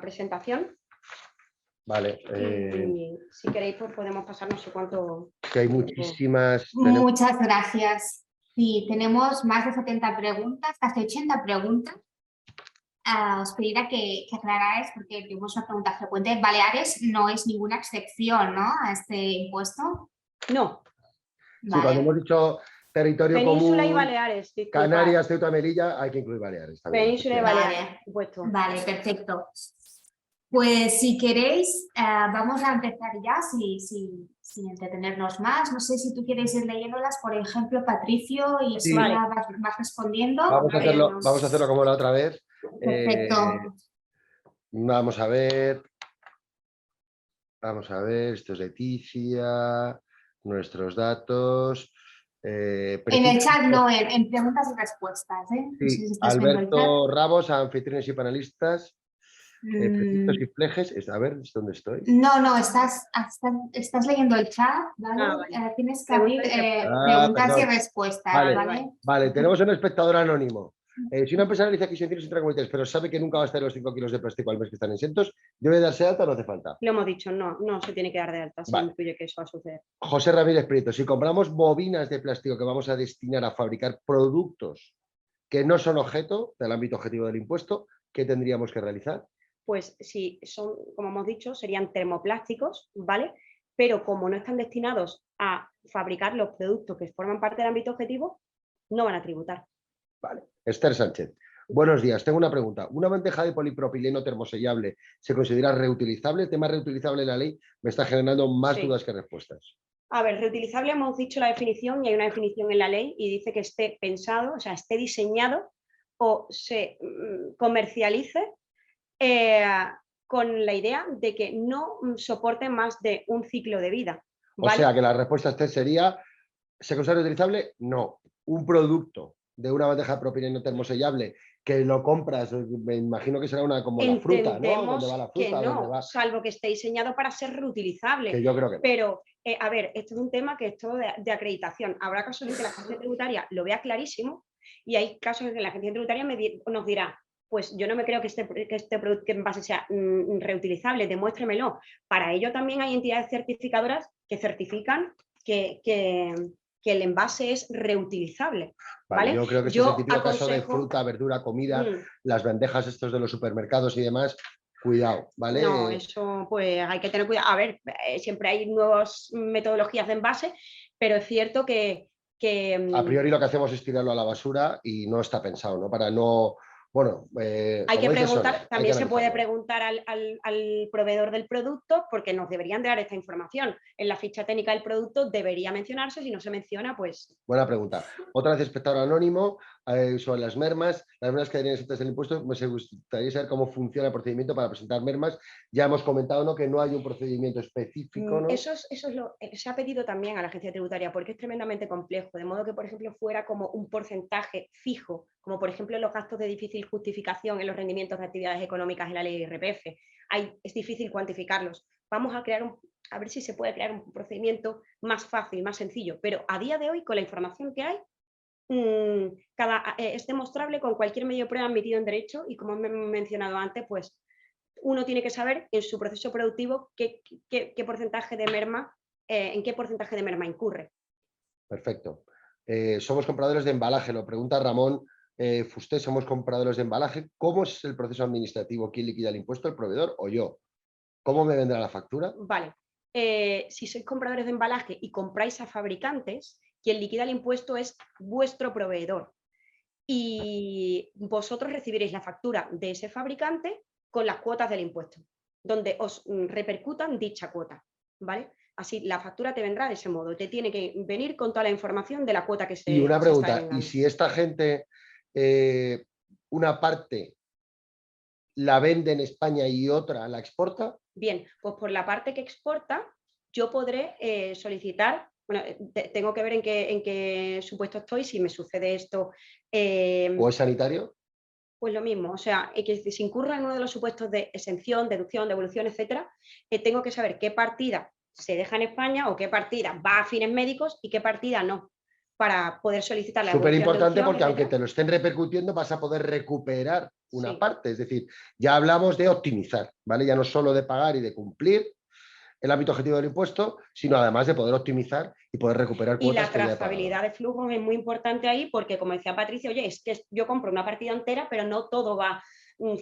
presentación. Vale. Y si queréis, pues podemos pasar no sé cuánto. Que hay muchísimas. Muchas gracias. Sí, tenemos más de 70 preguntas, casi 80 preguntas. Os pediría que aclararais, porque tenemos una pregunta frecuente. Baleares no es ninguna excepción, ¿no?, a este impuesto. No. Sí, cuando hemos dicho territorio Península común, y Baleares. Disculpa. Canarias, Ceuta, Melilla, hay que incluir Baleares también. Península y Baleares, por supuesto. Vale, perfecto. Pues si queréis, vamos a empezar ya, sin entretenernos más. No sé si tú quieres ir leyéndolas, por ejemplo, Patricio, y Sí. Sonia vas respondiendo. Vamos a hacerlo como la otra vez. Perfecto. Vamos a ver. Esto es Leticia, nuestros datos. En el chat no, en preguntas y respuestas. ¿eh? Sí, No sé si estás viendo el Alberto Rabos, anfitriones y panelistas. Precintos y flejes. A ver, ¿dónde estoy? No, estás leyendo el chat, ¿vale? Vale. Tienes que abrir preguntas y respuestas, Vale, tenemos un espectador anónimo. Si una empresa realiza adquisiciones intracomunitarias, pero sabe que nunca va a estar los 5 kilos de plástico al mes que están exentos, ¿debe darse de alta o no hace falta? Lo hemos dicho, no se tiene que dar de alta, se intuye que eso va a suceder. José Ramírez Prieto, si compramos bobinas de plástico que vamos a destinar a fabricar productos que no son objeto del ámbito objetivo del impuesto, ¿qué tendríamos que realizar? Pues si son, como hemos dicho, serían termoplásticos, ¿vale? Pero como no están destinados a fabricar los productos que forman parte del ámbito objetivo, no van a tributar. Vale. Esther Sánchez. Buenos días, tengo una pregunta. ¿Una bandeja de polipropileno termosellable se considera reutilizable? El tema reutilizable en la ley me está generando más dudas que respuestas. A ver, reutilizable hemos dicho la definición y hay una definición en la ley y dice que esté pensado, o sea, esté diseñado o se comercialice con la idea de que no soporte más de un ciclo de vida. ¿vale? O sea que la respuesta Esther sería, ¿se considera reutilizable? No. Un producto de una bandeja de propileno termosellable que lo compras, me imagino que será una como la fruta, ¿no? ¿Dónde va la fruta? Que no, salvo que esté diseñado para ser reutilizable. Que yo creo que no. Pero, a ver, esto es un tema que es todo de acreditación. Habrá casos en que la agencia tributaria lo vea clarísimo y hay casos en que la agencia tributaria nos dirá, pues yo no me creo que este producto en base sea reutilizable, demuéstremelo. Para ello también hay entidades certificadoras que certifican que el envase es reutilizable. ¿vale? Yo creo que este es el típico caso de fruta, verdura, comida, las bandejas estos de los supermercados y demás. Cuidado, ¿vale? No, eso pues hay que tener cuidado. A ver, siempre hay nuevas metodologías de envase, pero es cierto que... A priori lo que hacemos es tirarlo a la basura y no está pensado, ¿no? Para no... Bueno, hay que preguntar, también se puede preguntar al proveedor del producto porque nos deberían de dar esta información. En la ficha técnica del producto debería mencionarse, si no se menciona, pues... Buena pregunta. Otra vez espectador anónimo sobre las mermas. Las mermas que deberían exentas del impuesto, me gustaría saber cómo funciona el procedimiento para presentar mermas. Ya hemos comentado, ¿no?, que no hay un procedimiento específico, ¿no? Eso es lo que se ha pedido también a la agencia tributaria porque es tremendamente complejo, de modo que, por ejemplo, fuera como un porcentaje fijo, como por ejemplo los gastos de difícil justificación en los rendimientos de actividades económicas en la ley de IRPF. Es difícil cuantificarlos. Vamos a crear a ver si se puede crear un procedimiento más fácil, más sencillo, pero a día de hoy, con la información que hay, es demostrable con cualquier medio de prueba admitido en derecho y, como he mencionado antes, pues uno tiene que saber en su proceso productivo qué porcentaje de merma, en qué porcentaje de merma incurre. Perfecto. Somos compradores de embalaje, lo pregunta Ramón Fusté, somos compradores de embalaje. ¿Cómo es el proceso administrativo? ¿Quién liquida el impuesto, el proveedor o yo? ¿Cómo me vendrá la factura? Vale. Si sois compradores de embalaje y compráis a fabricantes, quien liquida el impuesto es vuestro proveedor. Y vosotros recibiréis la factura de ese fabricante con las cuotas del impuesto, donde os repercutan dicha cuota, ¿vale? Así la factura te vendrá de ese modo, te tiene que venir con toda la información de la cuota que se Y una pregunta, está ¿y si esta gente, una parte la vende en España y otra la exporta? Bien, pues por la parte que exporta, yo podré solicitar, bueno, tengo que ver en qué supuesto estoy, si me sucede esto. ¿O es sanitario? Pues lo mismo, o sea, que si incurro en uno de los supuestos de exención, deducción, devolución, etcétera, tengo que saber qué partida se deja en España o qué partida va a fines médicos y qué partida no, para poder solicitar la Súper devolución, importante deducción, porque aunque etcétera. te lo estén repercutiendo vas a poder recuperar una Sí. parte. Es decir, ya hablamos de optimizar, ¿vale? Ya no solo de pagar y de cumplir el ámbito objetivo del impuesto, sino además de poder optimizar y poder recuperar Y cuotas la que ya he pagado. trazabilidad de flujos es muy importante ahí porque, como decía Patricia, oye, es que yo compro una partida entera, pero no todo va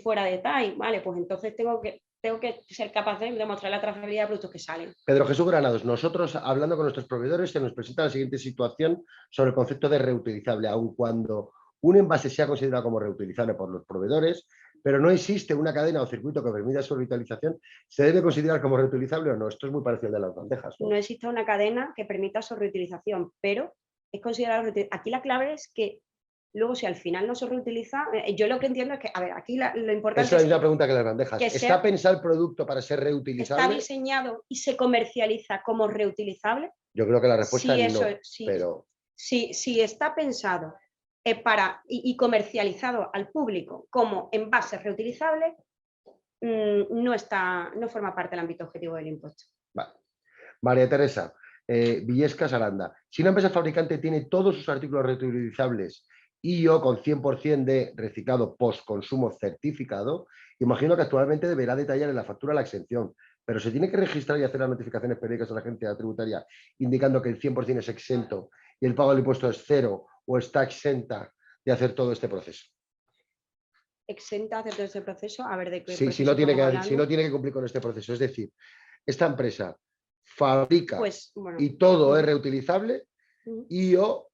fuera de TAI, ¿vale? Pues entonces tengo que ser capaz de demostrar la trazabilidad de productos que salen. Pedro Jesús Granados, nosotros hablando con nuestros proveedores se nos presenta la siguiente situación sobre el concepto de reutilizable, aun cuando un envase sea considerado como reutilizable por los proveedores, pero no existe una cadena o circuito que permita su reutilización, ¿se debe considerar como reutilizable o no? Esto es muy parecido al de las bandejas, ¿no? No existe una cadena que permita su reutilización, pero es considerado reutilización. Aquí la clave es que luego, si al final no se reutiliza, yo lo que entiendo es que, a ver, aquí lo importante es la misma pregunta que las bandejas. que ¿Está pensado el producto para ser reutilizable? ¿Está diseñado y se comercializa como reutilizable? Yo creo que la respuesta Sí, es no, sí, pero... Si está pensado y comercializado al público como envases reutilizables, no forma parte del ámbito objetivo del impuesto. Vale. María Teresa, Villescas Aranda. Si una empresa fabricante tiene todos sus artículos reutilizables y o con 100% de reciclado post-consumo certificado, imagino que actualmente deberá detallar en la factura la exención, pero se tiene que registrar y hacer las notificaciones periódicas a la agencia tributaria indicando que el 100% es exento y el pago del impuesto es cero o está exenta de hacer todo este proceso. ¿Exenta de hacer todo este proceso? A ver, ¿de qué Sí, proceso si no tiene estamos que cumplir con este proceso. Es decir, esta empresa fabrica pues, bueno, y todo es reutilizable y o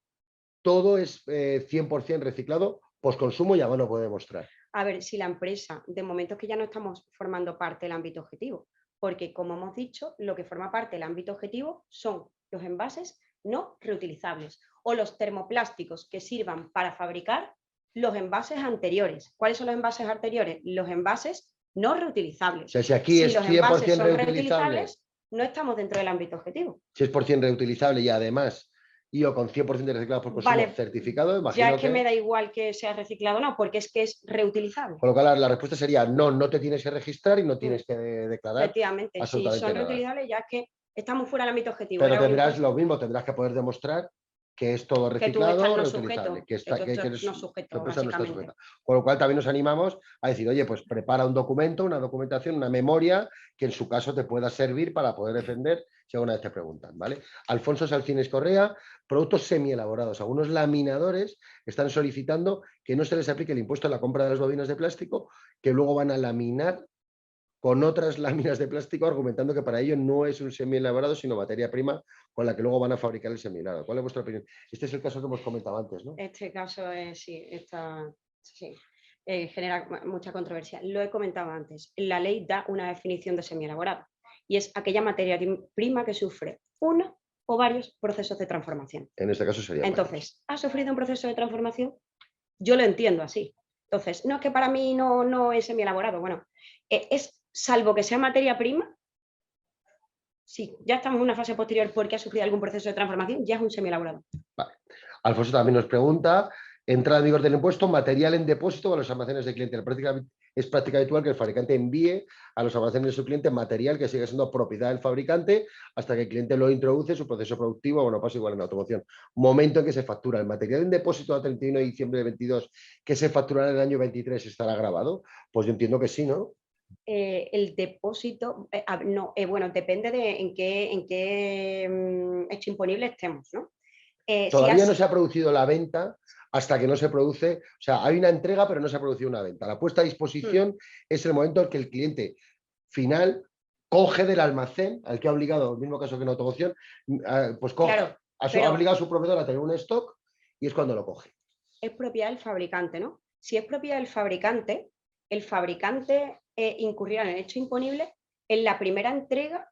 todo es 100% reciclado, postconsumo y además lo puede demostrar. A ver, si la empresa, de momento es que ya no estamos formando parte del ámbito objetivo, porque como hemos dicho, lo que forma parte del ámbito objetivo son los envases no reutilizables o los termoplásticos que sirvan para fabricar los envases anteriores. ¿Cuáles son los envases anteriores? Los envases no reutilizables. O sea, si aquí es los 100% envases son reutilizable, no estamos dentro del ámbito objetivo. si es por 100% reutilizable y además y o con 100% de reciclado por consumo certificado, imagino ya es que me da igual que sea reciclado o no, porque es que es reutilizable. Con lo cual la respuesta sería no te tienes que registrar y no tienes que declarar. Efectivamente, si son reutilizables ya es que estamos fuera del ámbito objetivo. Pero tendrás lo mismo, tendrás que poder demostrar que es todo reciclado o reutilizable. Que no sujeto, básicamente. Con lo cual también nos animamos a decir, oye, pues prepara un documento, una documentación, una memoria que en su caso te pueda servir para poder defender si alguna vez te preguntan, ¿vale? Alfonso Salcines Correa, productos semielaborados. Algunos laminadores están solicitando que no se les aplique el impuesto a la compra de las bobinas de plástico, que luego van a laminar con otras láminas de plástico, argumentando que para ello no es un semielaborado, sino materia prima con la que luego van a fabricar el semielaborado. ¿Cuál es vuestra opinión? Este es el caso que hemos comentado antes, ¿no? Este caso es, genera mucha controversia. Lo he comentado antes. La ley da una definición de semielaborado y es aquella materia prima que sufre uno o varios procesos de transformación. En este caso sería entonces, ¿ha sufrido un proceso de transformación? Yo lo entiendo así. Entonces, no es que para mí no es semielaborado. Bueno, es salvo que sea materia prima, sí, ya estamos en una fase posterior porque ha sufrido algún proceso de transformación, ya es un semielaborado. Vale. Alfonso también nos pregunta, entrada en vigor del impuesto, material en depósito a los almacenes del cliente. Es práctica habitual que el fabricante envíe a los almacenes de su cliente material que sigue siendo propiedad del fabricante hasta que el cliente lo introduce en su proceso productivo. Bueno, pasa igual en la automoción. Momento en que se factura. El material en depósito a 31 de diciembre de 22 que se facturará en el año 23 estará grabado. Pues yo entiendo que sí, ¿no? El depósito, bueno, depende de en qué hecho imponible estemos, ¿no? Todavía no se ha producido la venta hasta que no se produce, o sea, hay una entrega pero no se ha producido una venta. La puesta a disposición es el momento en que el cliente final coge del almacén, al que ha obligado, el mismo caso que en automoción, pues coge, claro, ha obligado a su proveedor a tener un stock y es cuando lo coge. Es propiedad del fabricante, ¿no? Si es propiedad del fabricante, el fabricante incurrirá en el hecho imponible en la primera entrega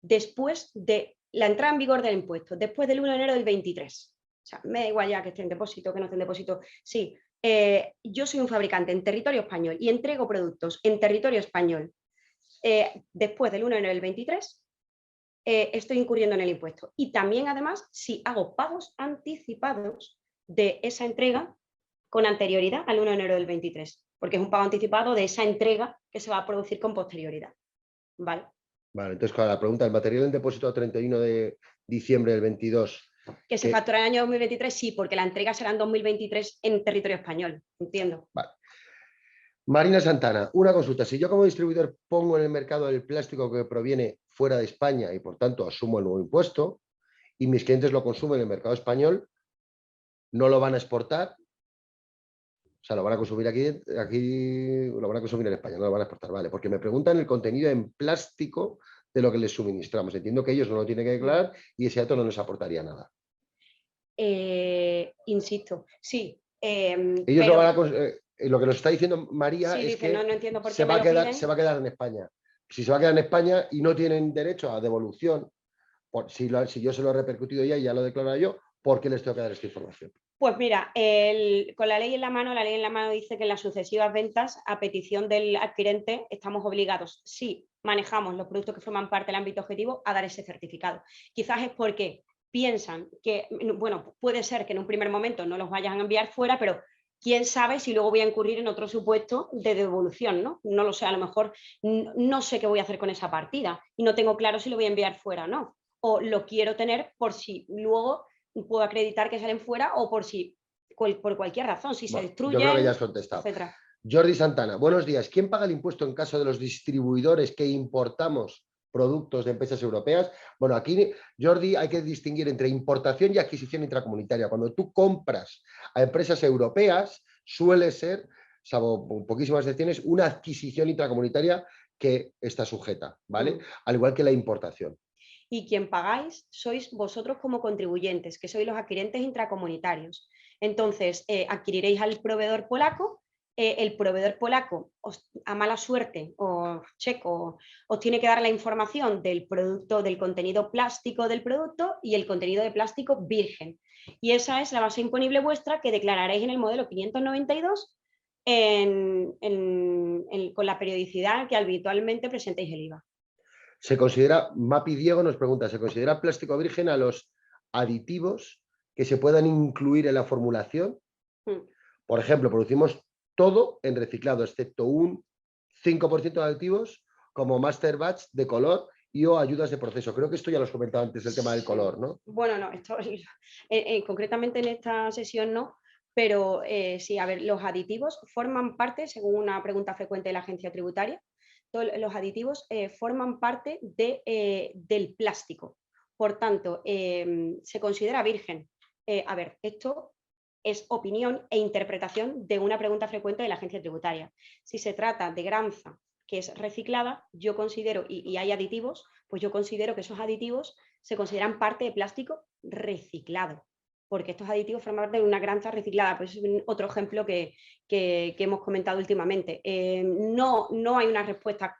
después de la entrada en vigor del impuesto, después del 1 de enero del 23. O sea, me da igual ya que esté en depósito, que no esté en depósito. Sí, yo soy un fabricante en territorio español y entrego productos en territorio español después del 1 de enero del 23, estoy incurriendo en el impuesto. Y también, además, si hago pagos anticipados de esa entrega con anterioridad al 1 de enero del 23, porque es un pago anticipado de esa entrega que se va a producir con posterioridad. ¿Vale? Vale, entonces, claro, la pregunta, ¿el material en depósito a 31 de diciembre del 22? Que se factura en el año 2023, sí, porque la entrega será en 2023 en territorio español, entiendo. Vale. Marina Santana, una consulta. Si yo como distribuidor pongo en el mercado el plástico que proviene fuera de España y por tanto asumo el nuevo impuesto y mis clientes lo consumen en el mercado español, no lo van a exportar, o sea, lo van a consumir aquí lo van a consumir en España, no lo van a exportar, vale, porque me preguntan el contenido en plástico de lo que les suministramos. Entiendo que ellos no lo tienen que declarar y ese dato no les aportaría nada. Insisto, sí. Ellos pero... lo van a... lo que nos está diciendo María sí, es dice, que no entiendo por qué se va a quedar en España. Si se va a quedar en España y no tienen derecho a devolución, si yo se lo he repercutido ya y ya lo he declarado yo, ¿por qué les tengo que dar esta información? Pues mira, con la ley en la mano dice que en las sucesivas ventas, a petición del adquirente, estamos obligados, si manejamos los productos que forman parte del ámbito objetivo, a dar ese certificado. Quizás es porque piensan que, bueno, puede ser que en un primer momento no los vayan a enviar fuera, pero quién sabe si luego voy a incurrir en otro supuesto de devolución, ¿no? No lo sé, a lo mejor no sé qué voy a hacer con esa partida y no tengo claro si lo voy a enviar fuera o no. O lo quiero tener por si luego puedo acreditar que salen fuera o por si por cualquier razón, si se destruyen, yo creo que ya has contestado. Etcétera. Jordi Santana, buenos días. ¿Quién paga el impuesto en caso de los distribuidores que importamos productos de empresas europeas? Bueno, aquí, Jordi, hay que distinguir entre importación y adquisición intracomunitaria. Cuando tú compras a empresas europeas, suele ser, salvo poquísimas excepciones, una adquisición intracomunitaria que está sujeta, ¿vale? Al igual que la importación. Y quien pagáis sois vosotros como contribuyentes, que sois los adquirentes intracomunitarios. Entonces, adquiriréis al proveedor polaco, el proveedor polaco a mala suerte o checo os tiene que dar la información del producto, del contenido plástico del producto y el contenido de plástico virgen. Y esa es la base imponible vuestra que declararéis en el modelo 592 con la periodicidad que habitualmente presentéis el IVA. Se considera, Mapi Diego nos pregunta, ¿se considera plástico virgen a los aditivos que se puedan incluir en la formulación? Por ejemplo, producimos todo en reciclado, excepto un 5% de aditivos como Master Batch de color y o ayudas de proceso. Creo que esto ya lo has comentado antes, el tema del color, ¿no? Bueno, no, esto concretamente en esta sesión no, pero sí, a ver, los aditivos forman parte, según una pregunta frecuente de la agencia tributaria, los aditivos forman parte del plástico. Por tanto, se considera virgen. A ver, esto es opinión e interpretación de una pregunta frecuente de la agencia tributaria. Si se trata de granza que es reciclada, yo considero, y hay aditivos, pues yo considero que esos aditivos se consideran parte de plástico reciclado, porque estos aditivos forman parte de una granza reciclada. Pues es otro ejemplo que hemos comentado últimamente. No hay una respuesta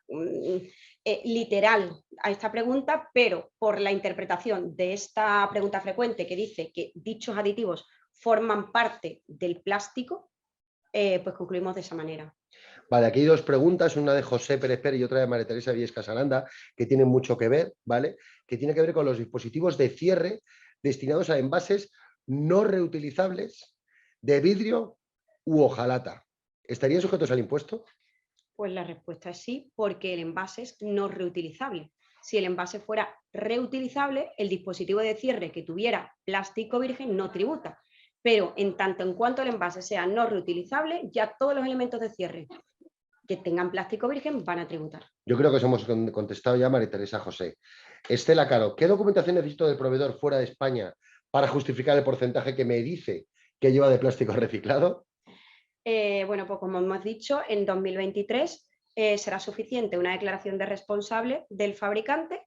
literal a esta pregunta, pero por la interpretación de esta pregunta frecuente que dice que dichos aditivos forman parte del plástico, pues concluimos de esa manera. Vale, aquí hay dos preguntas, una de José Pérez Pérez y otra de María Teresa Viescas Aranda, que tienen mucho que ver, ¿vale? Que tiene que ver con los dispositivos de cierre destinados a envases no reutilizables de vidrio u hojalata. ¿Estarían sujetos al impuesto? Pues la respuesta es sí, porque el envase es no reutilizable. Si el envase fuera reutilizable, el dispositivo de cierre que tuviera plástico virgen no tributa. Pero en tanto en cuanto el envase sea no reutilizable, ya todos los elementos de cierre que tengan plástico virgen van a tributar. Yo creo que os hemos contestado ya, María Teresa, José. Estela Caro, ¿qué documentación necesito del proveedor fuera de España para justificar el porcentaje que me dice que lleva de plástico reciclado? Bueno, pues como hemos dicho, en 2023 será suficiente una declaración de responsable del fabricante,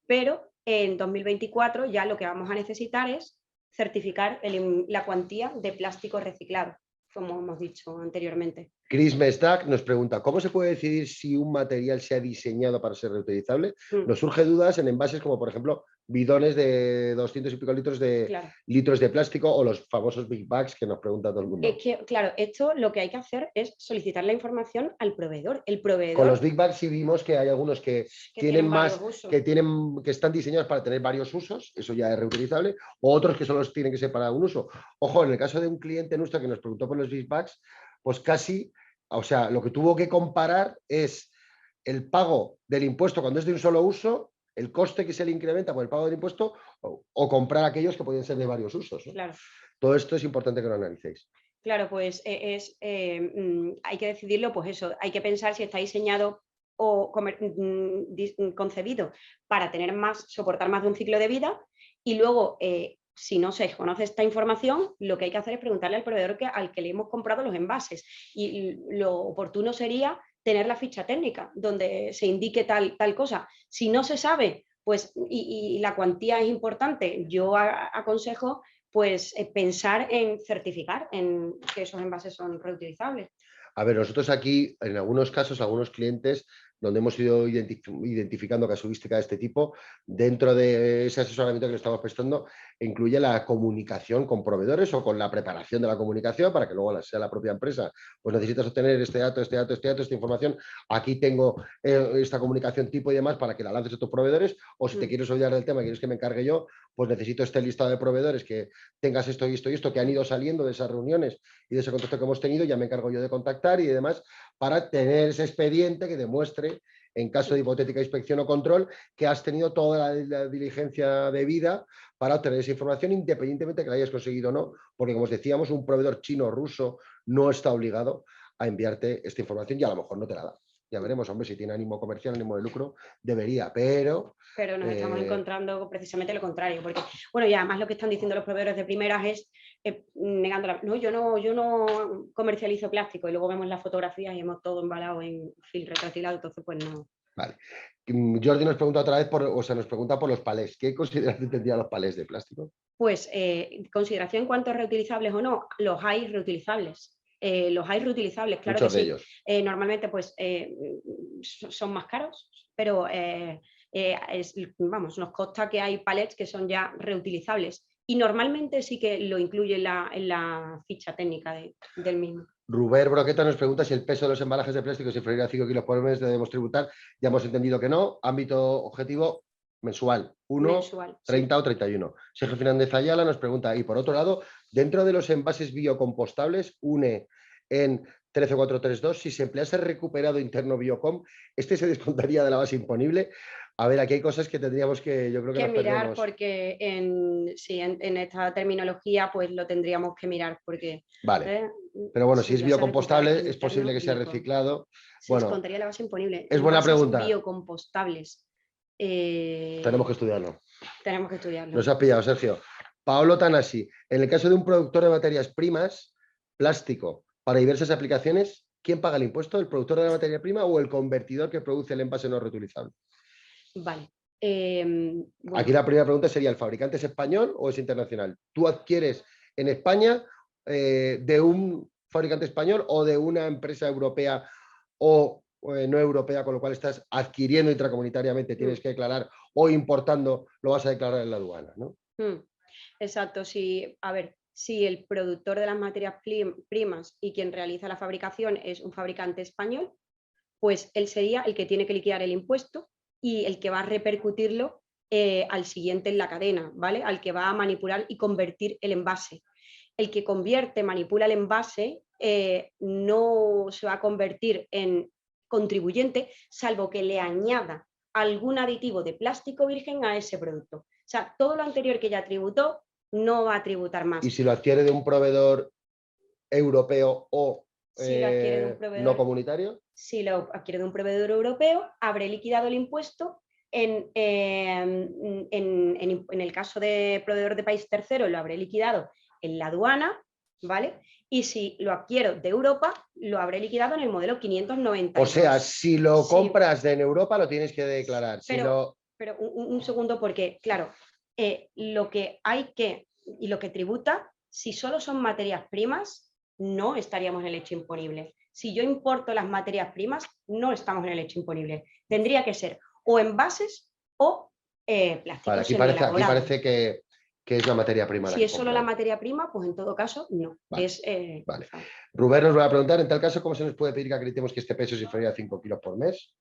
pero en 2024 ya lo que vamos a necesitar es certificar la cuantía de plástico reciclado, como hemos dicho anteriormente. Chris Mesdak nos pregunta, ¿cómo se puede decidir si un material se ha diseñado para ser reutilizable? Nos surge dudas en envases como, por ejemplo, bidones de 200 y pico litros de, Claro. litros de plástico o los famosos big bags que nos pregunta todo el mundo. Es que, claro, esto lo que hay que hacer es solicitar la información al proveedor. El proveedor Con los big bags sí vimos que hay algunos que tienen más, varios usos. que están diseñados para tener varios usos, eso ya es reutilizable, o otros que solo tienen que ser para un uso. Ojo, en el caso de un cliente nuestro que nos preguntó por los big bags, pues casi, o sea, lo que tuvo que comparar es el pago del impuesto cuando es de un solo uso, el coste que se le incrementa por el pago del impuesto, o comprar aquellos que pueden ser de varios usos, ¿no? Claro. Todo esto es importante que lo analicéis. Claro, pues hay que decidirlo, pues eso, hay que pensar si está diseñado o concebido para tener soportar más de un ciclo de vida, y luego, si no se conoce esta información, lo que hay que hacer es preguntarle al proveedor al que le hemos comprado los envases, y lo oportuno sería tener la ficha técnica donde se indique tal cosa. Si no se sabe, pues, y la cuantía es importante, yo aconsejo pues pensar en certificar en que esos envases son reutilizables. A ver, nosotros aquí, en algunos casos, algunos clientes, donde hemos ido identificando casuística de este tipo, dentro de ese asesoramiento que le estamos prestando, incluye la comunicación con proveedores o con la preparación de la comunicación para que luego sea la propia empresa. Pues necesitas obtener este dato, esta información. Aquí tengo esta comunicación tipo y demás para que la lances a tus proveedores, o si te quieres olvidar del tema y quieres que me encargue yo, pues necesito este listado de proveedores que tengas esto y esto y esto, que han ido saliendo de esas reuniones y de ese contacto que hemos tenido, ya me encargo yo de contactar y demás, para tener ese expediente que demuestre, en caso de hipotética inspección o control, que has tenido toda la diligencia debida para obtener esa información, independientemente de que la hayas conseguido o no, porque como os decíamos, un proveedor chino o ruso no está obligado a enviarte esta información y a lo mejor no te la da. Ya veremos, hombre, si tiene ánimo comercial, ánimo de lucro, debería, pero nos estamos encontrando precisamente lo contrario, porque, bueno, y además lo que están diciendo los proveedores de primeras es negándola. No, yo no comercializo plástico, y luego vemos las fotografías y hemos todo embalado en film retratilado, entonces pues no. Vale. Jordi nos pregunta otra vez, nos pregunta por los palés. ¿Qué consideración tendrían los palés de plástico? Pues consideración en cuanto a reutilizables o no, los hay reutilizables. Los hay reutilizables, claro. Muchos que de sí. ellos. Normalmente pues son más caros, pero vamos, nos consta que hay palets que son ya reutilizables, y normalmente sí que lo incluye en la ficha técnica del mismo. Rubén Broqueta nos pregunta si el peso de los embalajes de plástico es inferior a 5 kilos por mes debemos tributar. Ya hemos entendido que no. Ámbito objetivo mensual, 1, mensual, 30 sí. O 31. Sergio Fernández Ayala nos pregunta, y por otro lado, dentro de los envases biocompostables, UNE en 13432, si se emplease recuperado interno Biocom, este se descontaría de la base imponible. A ver, aquí hay cosas que tendríamos que, yo creo que mirar, perdemos. porque en esta terminología pues lo tendríamos que mirar, porque... Vale, pero bueno, si es biocompostable, es posible que sea reciclado. Se descontaría la base imponible. Es buena pregunta. Biocompostables. Tenemos que estudiarlo. Tenemos que estudiarlo. Nos has pillado, Sergio. Paolo Tanasi, en el caso de un productor de materias primas, plástico, para diversas aplicaciones, ¿quién paga el impuesto? ¿El productor de la materia prima o el convertidor que produce el envase no reutilizable? Vale. Bueno. Aquí la primera pregunta sería, ¿el fabricante es español o es internacional? ¿Tú adquieres en España de un fabricante español o de una empresa europea o no europea, con lo cual estás adquiriendo intracomunitariamente, tienes que declarar, o importando, lo vas a declarar en la aduana, ¿no? Exacto, sí. A ver, si el productor de las materias primas y quien realiza la fabricación es un fabricante español, pues él sería el que tiene que liquidar el impuesto y el que va a repercutirlo al siguiente en la cadena, ¿vale? Al que va a manipular y convertir el envase. El que manipula el envase, no se va a convertir en contribuyente, salvo que le añada algún aditivo de plástico virgen a ese producto. O sea, todo lo anterior que ya tributó no va a tributar más. ¿Y si lo adquiere de un proveedor europeo o no comunitario? Si lo adquiere de un proveedor europeo, habré liquidado el impuesto. En el caso de proveedor de país tercero, lo habré liquidado en la aduana, ¿vale? Y si lo adquiero de Europa, lo habré liquidado en el modelo 592. O sea, si lo compras en Europa, lo tienes que declarar. Pero un segundo, porque, claro, lo que hay que, y lo que tributa, si solo son materias primas, no estaríamos en el hecho imponible. Si yo importo las materias primas, no estamos en el hecho imponible. Tendría que ser o envases o plástico Vale, aquí semielaborado. parece que es la materia prima. Si la que es solo la compráis. materia prima, pues en todo caso no. Vale, Es, vale. Rubén nos va a preguntar, en tal caso, ¿cómo se nos puede pedir que acreditemos que este peso es inferior a 5 kilos por mes?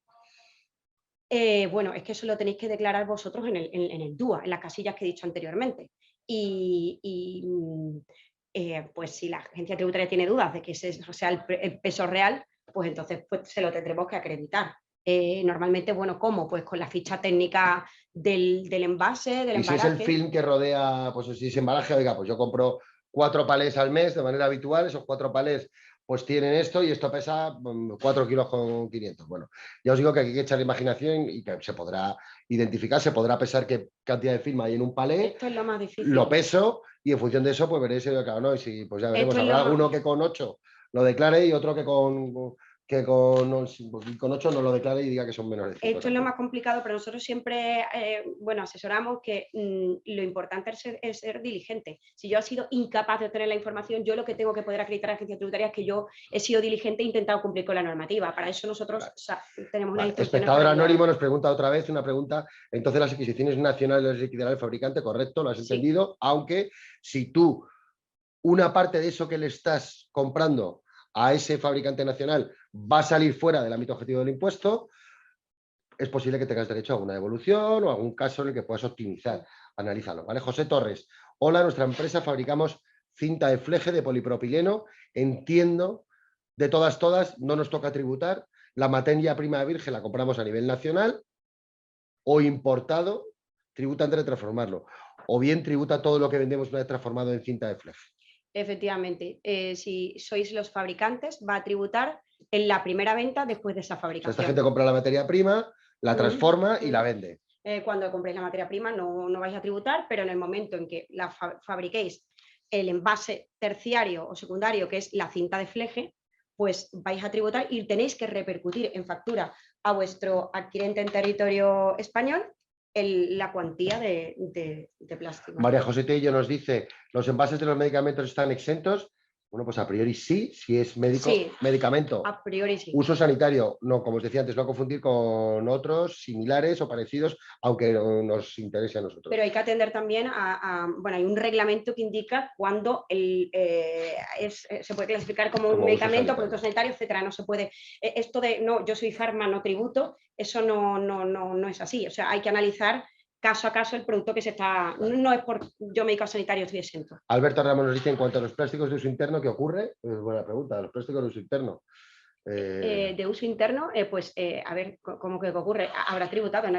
Bueno, es que eso lo tenéis que declarar vosotros en el DUA, en las casillas que he dicho anteriormente. Pues si la agencia tributaria tiene dudas de que ese sea el peso real, pues entonces pues, se lo tendremos que acreditar. Normalmente, bueno, ¿cómo? Pues con la ficha técnica del envase, del y si es embalaje. el film que rodea, pues si es embalaje, oiga, pues yo compro 4 palés al mes de manera habitual, esos 4 palés pues tienen esto y esto pesa 4 kilos con 500. Bueno, ya os digo que aquí hay que echar imaginación y que se podrá identificar, se podrá pesar qué cantidad de film hay en un palé. Esto es lo más difícil. Lo peso y en función de eso pues veréis, claro, ¿no? Y si, pues ya veremos, Esto es habrá lo alguno más... que con 8 lo declare y otro que con 8 no lo declare y diga que son menos de 5. Esto es lo más complicado, pero nosotros siempre, bueno, asesoramos que lo importante es ser diligente. Si yo he sido incapaz de obtener la información, yo lo que tengo que poder acreditar a la agencia tributaria es que yo he sido diligente e intentado cumplir con la normativa. Para eso nosotros tenemos una instrucción. Espectador anónimo nos pregunta otra vez una pregunta. Entonces las adquisiciones nacionales las liquidará el fabricante, correcto, lo has entendido, aunque si tú una parte de eso que le estás comprando a ese fabricante nacional va a salir fuera del ámbito objetivo del impuesto, es posible que tengas derecho a una devolución o algún caso en el que puedas optimizar. Analízalo, ¿vale? José Torres, hola, nuestra empresa fabricamos cinta de fleje de polipropileno, entiendo, de todas, no nos toca tributar, la materia prima virgen la compramos a nivel nacional o importado, tributa antes de transformarlo, o bien tributa todo lo que vendemos una vez transformado en cinta de fleje. Efectivamente, si sois los fabricantes, va a tributar en la primera venta después de esa fabricación. O sea, esta gente compra la materia prima, la transforma y la vende. Cuando compréis la materia prima no vais a tributar, pero en el momento en que la fabriquéis el envase terciario o secundario, que es la cinta de fleje, pues vais a tributar y tenéis que repercutir en factura a vuestro adquirente en territorio español la cuantía de plástico. María José Tello nos dice, ¿los envases de los medicamentos están exentos? Bueno, pues a priori sí, si es médico, sí, medicamento. A priori sí. Uso sanitario, no, como os decía antes, no confundir con otros similares o parecidos, aunque nos interese a nosotros. Pero hay que atender también bueno, hay un reglamento que indica cuándo se puede clasificar como un medicamento, producto sanitario, etcétera. No se puede, esto de, no, yo soy farma, no tributo, eso no es así. O sea, hay que analizar caso a caso el producto que se está... No es por yo médico sanitario estoy exento. Alberto Ramos nos dice, en cuanto a los plásticos de uso interno, ¿qué ocurre? Buena pregunta, los plásticos de uso interno. De uso interno, pues a ver, ¿cómo que ocurre? Habrá tributado de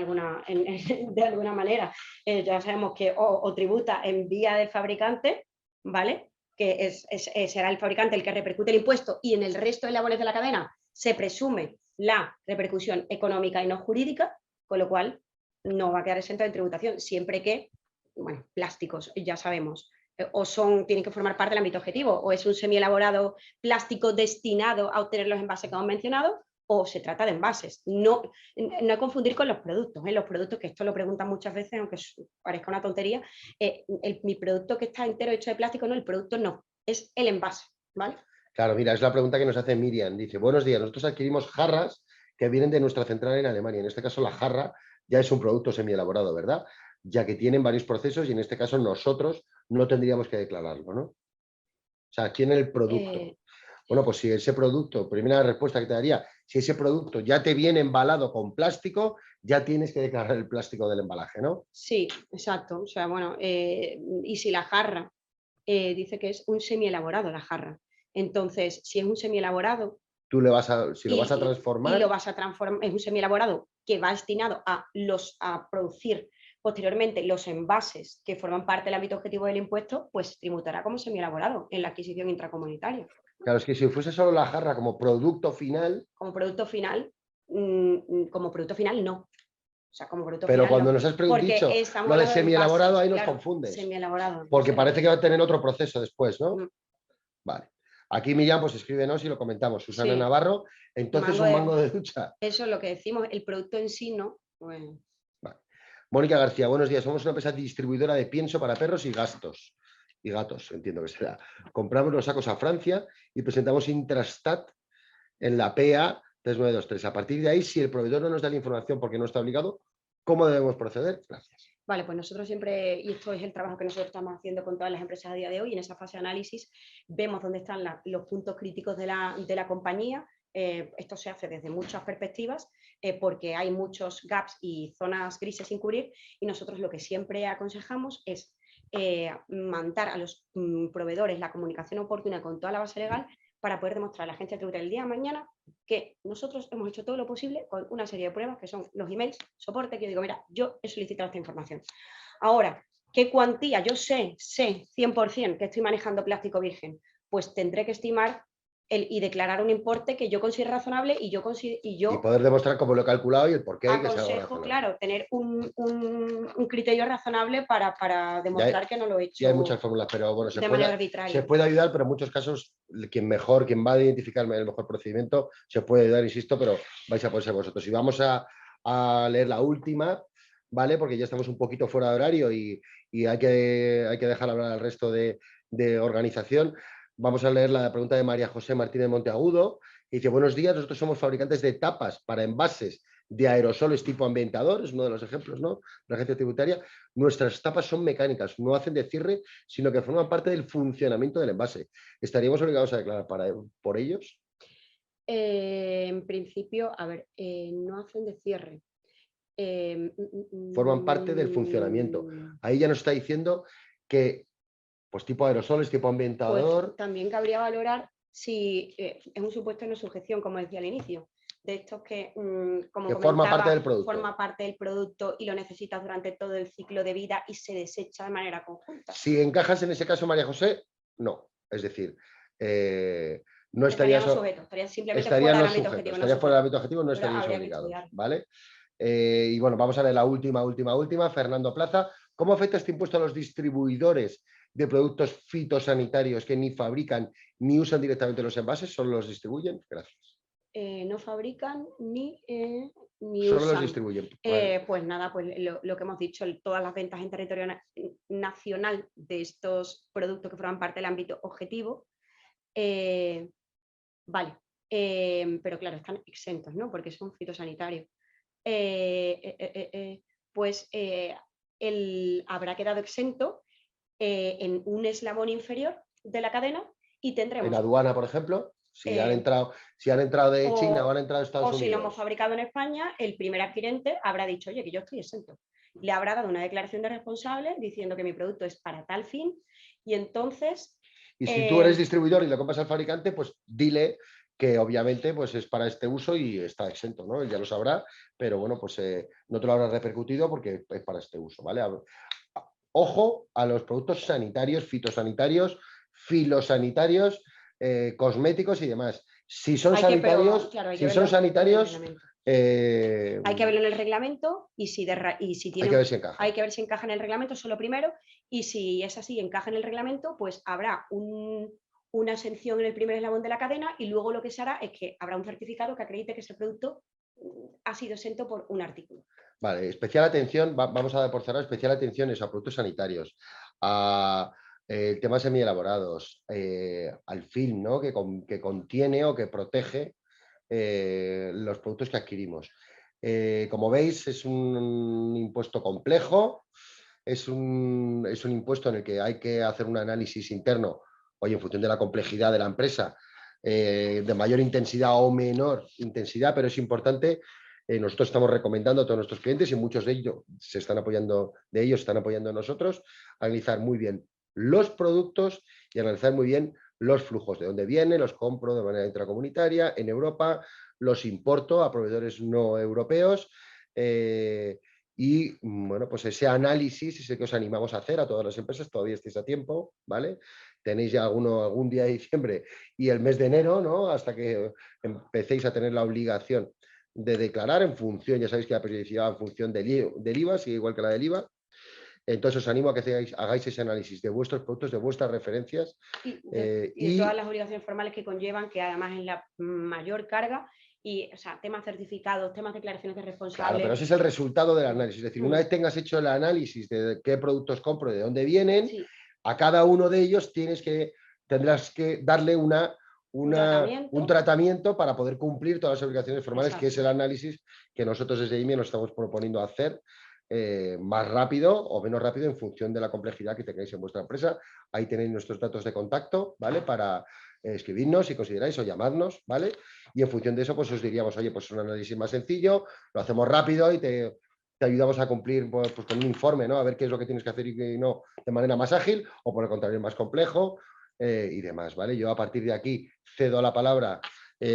alguna manera. Ya sabemos que o tributa en vía del fabricante, ¿vale? Que será el fabricante el que repercute el impuesto y en el resto de labores de la cadena se presume la repercusión económica y no jurídica, con lo cual no va a quedar exento de tributación, siempre que, bueno, plásticos, ya sabemos, o tienen que formar parte del ámbito objetivo, o es un semielaborado plástico destinado a obtener los envases que hemos mencionado, o se trata de envases. No confundir con los productos. Los productos, que esto lo preguntan muchas veces, aunque parezca una tontería, mi producto que está entero hecho de plástico, no, el producto no, es el envase, ¿vale? Claro, mira, es la pregunta que nos hace Miriam. Dice, buenos días, nosotros adquirimos jarras que vienen de nuestra central en Alemania. En este caso, la jarra ya es un producto semielaborado, ¿verdad? Ya que tienen varios procesos y en este caso nosotros no tendríamos que declararlo, ¿no? O sea, ¿quién es el producto? Bueno, pues si ese producto, primera respuesta que te daría, si ese producto ya te viene embalado con plástico, ya tienes que declarar el plástico del embalaje, ¿no? Sí, exacto. O sea, bueno, y si la jarra dice que es un semielaborado, la jarra. Entonces, si es un semielaborado... Tú le vas a, si lo vas a transformar... Y lo vas a transformar, es un semielaborado que va destinado a producir posteriormente los envases que forman parte del ámbito objetivo del impuesto, pues tributará como semielaborado en la adquisición intracomunitaria. Claro, es que si fuese solo la jarra como producto final... Como producto final no. O sea, como producto pero final, cuando no. nos has dicho lo de semielaborado, ahí nos confundes. Semielaborado. Porque parece que va a tener otro proceso después, ¿no? Vale. Aquí Miriam, pues escríbenos y lo comentamos. Susana Navarro, entonces un mango de ducha. Eso es lo que decimos, el producto en sí no. Bueno. Vale. Mónica García, buenos días. Somos una empresa distribuidora de pienso para perros y gatos. Y gatos, entiendo que será. Compramos los sacos a Francia y presentamos Intrastat en la PA 3923. A partir de ahí, si el proveedor no nos da la información porque no está obligado, ¿Cómo debemos proceder? Gracias. Vale, pues nosotros siempre, y esto es el trabajo que nosotros estamos haciendo con todas las empresas a día de hoy, en esa fase de análisis vemos dónde están los puntos críticos de la compañía. Esto se hace desde muchas perspectivas porque hay muchos gaps y zonas grises sin cubrir, y nosotros lo que siempre aconsejamos es mandar a los proveedores la comunicación oportuna con toda la base legal para poder demostrar a la agencia tributaria el día de mañana que nosotros hemos hecho todo lo posible con una serie de pruebas que son los emails, soporte, que yo digo, mira, yo he solicitado esta información. Ahora, ¿qué cuantía? Yo sé 100% que estoy manejando plástico virgen, pues tendré que estimar y declarar un importe que yo considere razonable y poder demostrar cómo lo he calculado y el por qué. Aconsejo, claro, tener un criterio razonable para demostrar que no lo he hecho. Sí, hay muchas fórmulas, pero bueno, de manera arbitraria. Se puede ayudar, pero en muchos casos quien va a identificar el mejor procedimiento se puede ayudar, insisto, pero vais a poder ser vosotros. Y vamos a leer la última, ¿vale? Porque ya estamos un poquito fuera de horario y hay que dejar hablar al resto de organización. Vamos a leer la pregunta de María José Martínez Monteagudo, que dice: buenos días, nosotros somos fabricantes de tapas para envases de aerosoles tipo ambientador, es uno de los ejemplos, ¿no?, de la agencia tributaria. Nuestras tapas son mecánicas, no hacen de cierre, sino que forman parte del funcionamiento del envase. ¿Estaríamos obligados a declarar por ellos? En principio, a ver, no hacen de cierre. Forman parte del funcionamiento. Ahí ya nos está diciendo que, pues, tipo aerosoles, tipo ambientador. Pues también cabría valorar si es un supuesto de no sujeción, como decía al inicio, de estos que, como que forma parte del producto. Forma parte del producto y lo necesitas durante todo el ciclo de vida y se desecha de manera conjunta. Si encajas en ese caso, María José, no. Es decir, no estarías sujeto, simplemente fuera del ámbito objetivo. Estarías fuera del ámbito objetivo, no estarías obligado, ¿vale? Y bueno, vamos a ver la última. Fernando Plaza: ¿cómo afecta este impuesto a los distribuidores de productos fitosanitarios que ni fabrican ni usan directamente los envases, solo los distribuyen? Gracias. No fabrican ni solo usan. Los distribuyen. Pues nada, pues lo que hemos dicho, todas las ventas en territorio nacional de estos productos que forman parte del ámbito objetivo, vale, pero claro, están exentos, ¿no?, porque son fitosanitarios. Pues habrá quedado exento en un eslabón inferior de la cadena y tendremos... En aduana, por ejemplo, si han entrado de China o han entrado de Estados Unidos. O si lo hemos fabricado en España, el primer adquirente habrá dicho, oye, que yo estoy exento. Le habrá dado una declaración de responsable diciendo que mi producto es para tal fin y entonces... Y si tú eres distribuidor y lo compras al fabricante, pues dile que obviamente pues es para este uso y está exento, ¿no? Él ya lo sabrá, pero bueno, pues no te lo habrá repercutido porque es para este uso, ¿vale? Ojo a los productos sanitarios, fitosanitarios, filosanitarios, cosméticos y demás. Si son sanitarios, hay que verlo en el reglamento y si tiene, hay que ver si encaja. Hay que ver si encaja en el reglamento, eso es lo primero, y si es así, encaja en el reglamento, pues habrá una exención en el primer eslabón de la cadena y luego lo que se hará es que habrá un certificado que acredite que ese producto ha sido exento por un artículo. Vale, especial atención, vamos a dar por cerrar, especial atención a productos sanitarios, a temas semielaborados, al film, ¿no?, que contiene o que protege los productos que adquirimos. Como veis, es un impuesto complejo, es un impuesto en el que hay que hacer un análisis interno, oye, en función de la complejidad de la empresa, de mayor intensidad o menor intensidad, pero es importante. Nosotros estamos recomendando a todos nuestros clientes y muchos de ellos están apoyando en nosotros, analizar muy bien los productos y analizar muy bien los flujos, de dónde vienen, los compro de manera intracomunitaria, en Europa, los importo a proveedores no europeos y bueno, pues ese análisis es el que os animamos a hacer a todas las empresas, todavía estáis a tiempo, ¿vale? Tenéis ya algún día de diciembre y el mes de enero, ¿no?, hasta que empecéis a tener la obligación de declarar en función, ya sabéis que la periodicidad en función del IVA, sigue igual que la del IVA. Entonces os animo a que hagáis ese análisis de vuestros productos, de vuestras referencias. Y de todas las obligaciones formales que conllevan, que además es la mayor carga, y, o sea, temas certificados, temas de declaraciones de responsables. Claro, pero ese es el resultado del análisis. Es decir, una vez tengas hecho el análisis de qué productos compro, de dónde vienen, a cada uno de ellos tendrás que darle un tratamiento para poder cumplir todas las obligaciones formales, que es el análisis que nosotros desde IME nos estamos proponiendo hacer más rápido o menos rápido en función de la complejidad que tengáis en vuestra empresa. Ahí tenéis nuestros datos de contacto, ¿vale? Para escribirnos si consideráis o llamarnos, ¿vale? Y en función de eso, pues os diríamos, oye, pues un análisis más sencillo, lo hacemos rápido y te ayudamos a cumplir pues, con un informe, ¿no? A ver qué es lo que tienes que hacer y qué no de manera más ágil, o por el contrario, más complejo y demás, ¿vale? Yo a partir de aquí cedo la palabra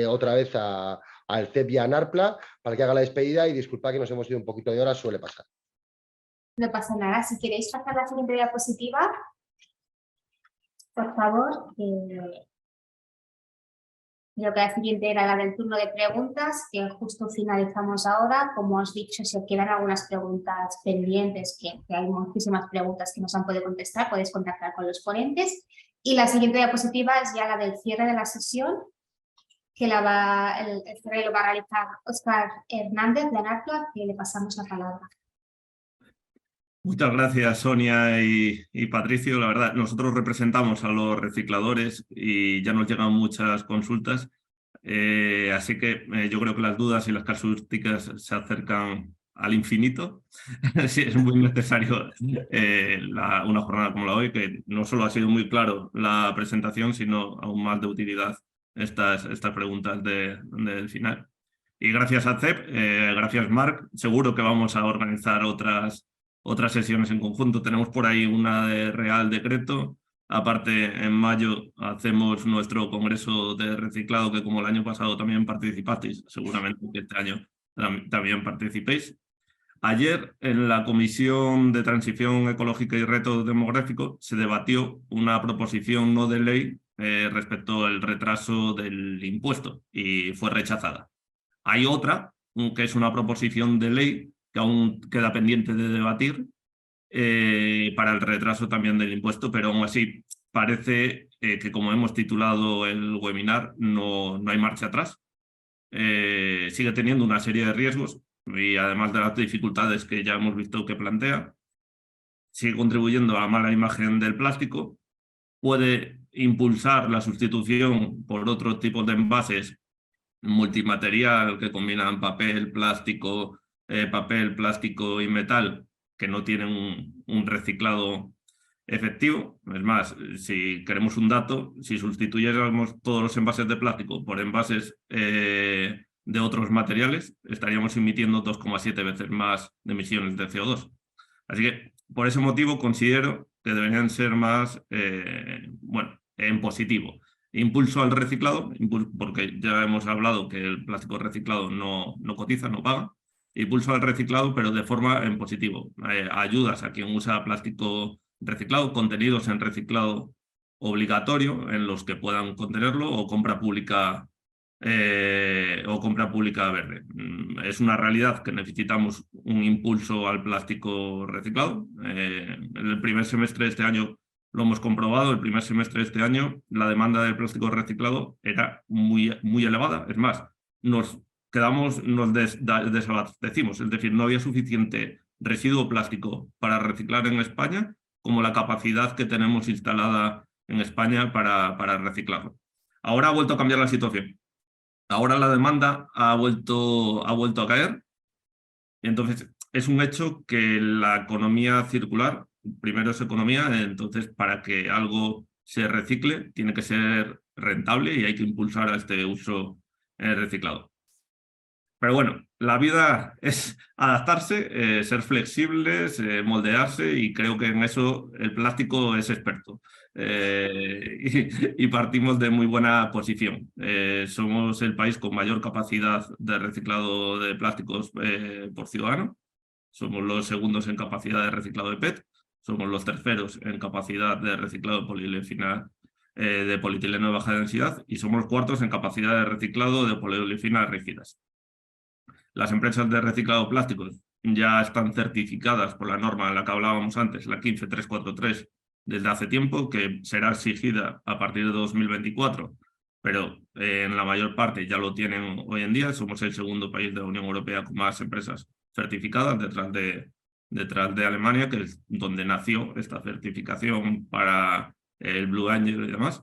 otra vez al CEP y a NARPLA para que haga la despedida, y disculpa que nos hemos ido un poquito de hora, suele pasar. No pasa nada. Si queréis pasar la siguiente diapositiva, por favor. Creo que la siguiente era la del turno de preguntas, que justo finalizamos ahora. Como os he dicho, si quedan algunas preguntas pendientes, que hay muchísimas preguntas que nos han podido contestar, podéis contactar con los ponentes. Y la siguiente diapositiva es ya la del cierre de la sesión, que el cierre lo va a realizar Óscar Hernández de NARPLA, que le pasamos la palabra. Muchas gracias, Sonia y Patricio. La verdad, nosotros representamos a los recicladores y ya nos llegan muchas consultas, así que yo creo que las dudas y las casuísticas se acercan al infinito. Sí, es muy necesario una jornada como la de hoy, que no solo ha sido muy claro la presentación, sino aún más de utilidad estas preguntas del final. Y gracias a CEP, gracias Marc, seguro que vamos a organizar otras sesiones en conjunto. Tenemos por ahí una de Real Decreto. Aparte, en mayo hacemos nuestro congreso de reciclado, que como el año pasado también participasteis, seguramente que este año también participéis. Ayer, en la Comisión de Transición Ecológica y Reto Demográfico, se debatió una proposición no de ley respecto al retraso del impuesto y fue rechazada. Hay otra, que es una proposición de ley que aún queda pendiente de debatir para el retraso también del impuesto, pero aún así parece que, como hemos titulado el webinar, no hay marcha atrás. Sigue teniendo una serie de riesgos y, además de las dificultades que ya hemos visto que plantea, sigue contribuyendo a la mala imagen del plástico, puede impulsar la sustitución por otros tipos de envases multimaterial que combinan papel, plástico y metal, que no tienen un reciclado efectivo. Es más, si queremos un dato, si sustituyéramos todos los envases de plástico por envases de otros materiales, estaríamos emitiendo 2,7 veces más de emisiones de CO2. Así que, por ese motivo, considero que deberían ser más, en positivo. Impulso al reciclado, porque ya hemos hablado que el plástico reciclado no cotiza, no paga. Impulso al reciclado, pero de forma en positivo. Ayudas a quien usa plástico reciclado, contenidos en reciclado obligatorio en los que puedan contenerlo, o compra pública verde. Es una realidad que necesitamos un impulso al plástico reciclado. En el primer semestre de este año lo hemos comprobado. El primer semestre de este año la demanda del plástico reciclado era muy elevada. Es más, nos desabastecimos, es decir, no había suficiente residuo plástico para reciclar en España como la capacidad que tenemos instalada en España para reciclarlo. Ahora ha vuelto a cambiar la situación. Ahora la demanda ha vuelto a caer. Entonces, es un hecho que la economía circular, primero es economía, entonces para que algo se recicle tiene que ser rentable y hay que impulsar a este uso reciclado. Pero bueno, la vida es adaptarse, ser flexibles, moldearse, y creo que en eso el plástico es experto. Y partimos de muy buena posición. Somos el país con mayor capacidad de reciclado de plásticos por ciudadano. Somos los segundos en capacidad de reciclado de PET. Somos los terceros en capacidad de reciclado de polietileno de baja densidad, y somos los cuartos en capacidad de reciclado de polietileno rígidas. Las empresas de reciclado plásticos ya están certificadas por la norma de la que hablábamos antes, la 15343, desde hace tiempo, que será exigida a partir de 2024, pero en la mayor parte ya lo tienen hoy en día. Somos el segundo país de la Unión Europea con más empresas certificadas, detrás de Alemania, que es donde nació esta certificación para el Blue Angel y demás.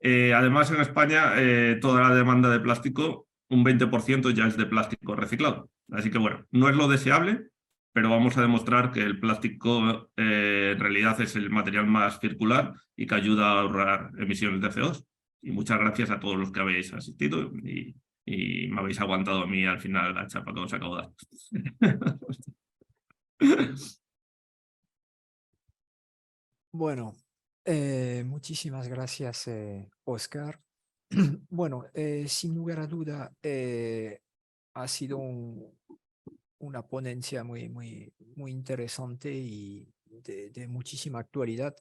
Además, en España, toda la demanda de plástico, un 20% ya es de plástico reciclado. Así que, bueno, no es lo deseable, pero vamos a demostrar que el plástico en realidad es el material más circular y que ayuda a ahorrar emisiones de CO2. Y muchas gracias a todos los que habéis asistido y me habéis aguantado a mí al final la chapa que os acabo de dar. Bueno, muchísimas gracias, Oscar. Bueno, sin lugar a duda, ha sido una ponencia muy interesante y de muchísima actualidad.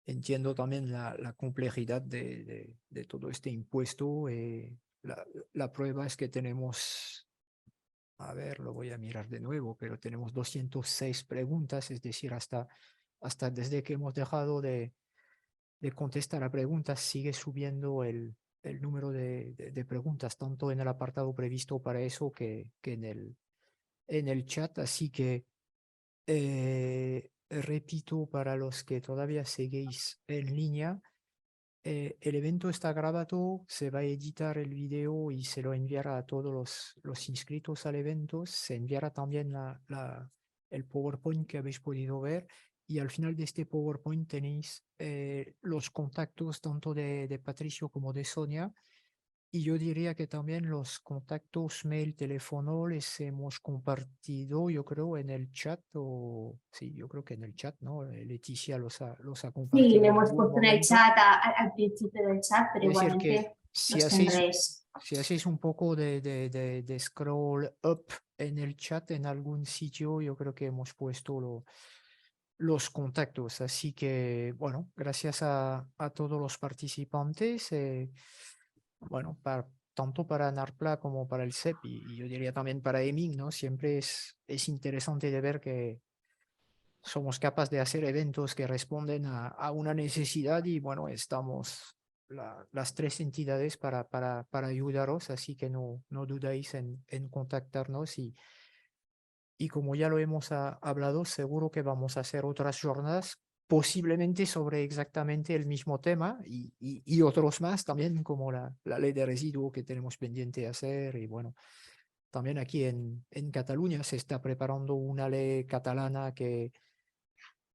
Entiendo también la complejidad de todo este impuesto. La prueba es que tenemos, a ver, lo voy a mirar de nuevo, pero tenemos 206 preguntas, es decir, hasta desde que hemos dejado de contestar a preguntas, sigue subiendo el número de preguntas, tanto en el apartado previsto para eso que en el chat. Así que repito, para los que todavía seguís en línea, el evento está grabado, se va a editar el video y se lo enviará a todos los inscritos al evento. Se enviará también el PowerPoint que habéis podido ver. Y al final de este PowerPoint tenéis los contactos tanto de Patricio como de Sonia. Y yo diría que también los contactos, mail, teléfono, les hemos compartido, yo creo, en el chat, o sí, yo creo que en el chat, ¿no? Leticia los ha Sí, compartido le en hemos algún puesto en el momento. chat al principio del chat, pero Es decir, que igualmente los tendréis. si hacéis un poco de scroll up en el chat, en algún sitio, yo creo que hemos puesto los contactos. Así que, bueno, gracias a todos los participantes. Bueno, tanto para NARPLA como para el CEP y yo diría también para EMIC, ¿no? Siempre es interesante de ver que somos capaces de hacer eventos que responden a una necesidad y bueno, estamos las tres entidades para ayudaros, así que no dudéis en contactarnos y como ya lo hemos hablado, seguro que vamos a hacer otras jornadas posiblemente sobre exactamente el mismo tema y otros más también, como la ley de residuo que tenemos pendiente hacer. Y bueno, también aquí en Cataluña se está preparando una ley catalana que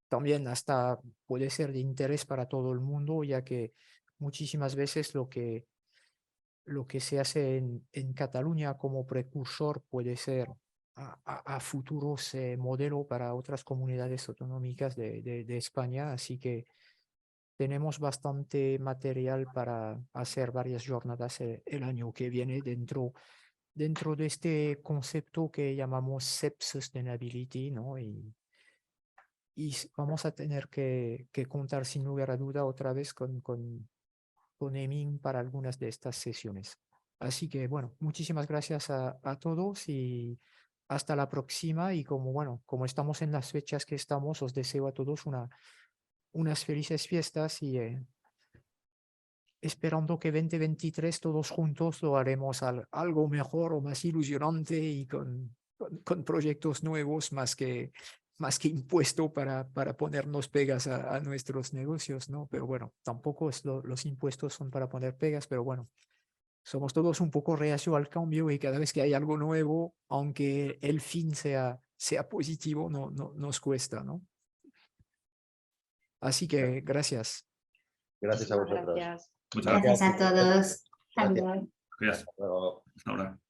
también hasta puede ser de interés para todo el mundo, ya que muchísimas veces lo que se hace en Cataluña como precursor puede ser a futuros modelo para otras comunidades autonómicas de España. Así que tenemos bastante material para hacer varias jornadas el año que viene dentro de este concepto que llamamos SEP Sustainability, ¿no? Y vamos a tener que contar sin lugar a duda otra vez con EMIN para algunas de estas sesiones. Así que bueno, muchísimas gracias a todos y hasta la próxima. Y como estamos en las fechas que estamos, os deseo a todos unas felices fiestas y esperando que 2023 todos juntos lo haremos algo mejor o más ilusionante y con proyectos nuevos más que impuesto para ponernos pegas a nuestros negocios, ¿no? Pero bueno, tampoco los impuestos son para poner pegas, pero bueno, somos todos un poco reacios al cambio y cada vez que hay algo nuevo, aunque el fin sea positivo, no nos cuesta, ¿no? Así que gracias. Gracias a Muchísimas vosotros. gracias. Muchas Gracias a todos. Gracias. Adiós. gracias. Hasta luego. Hasta ahora.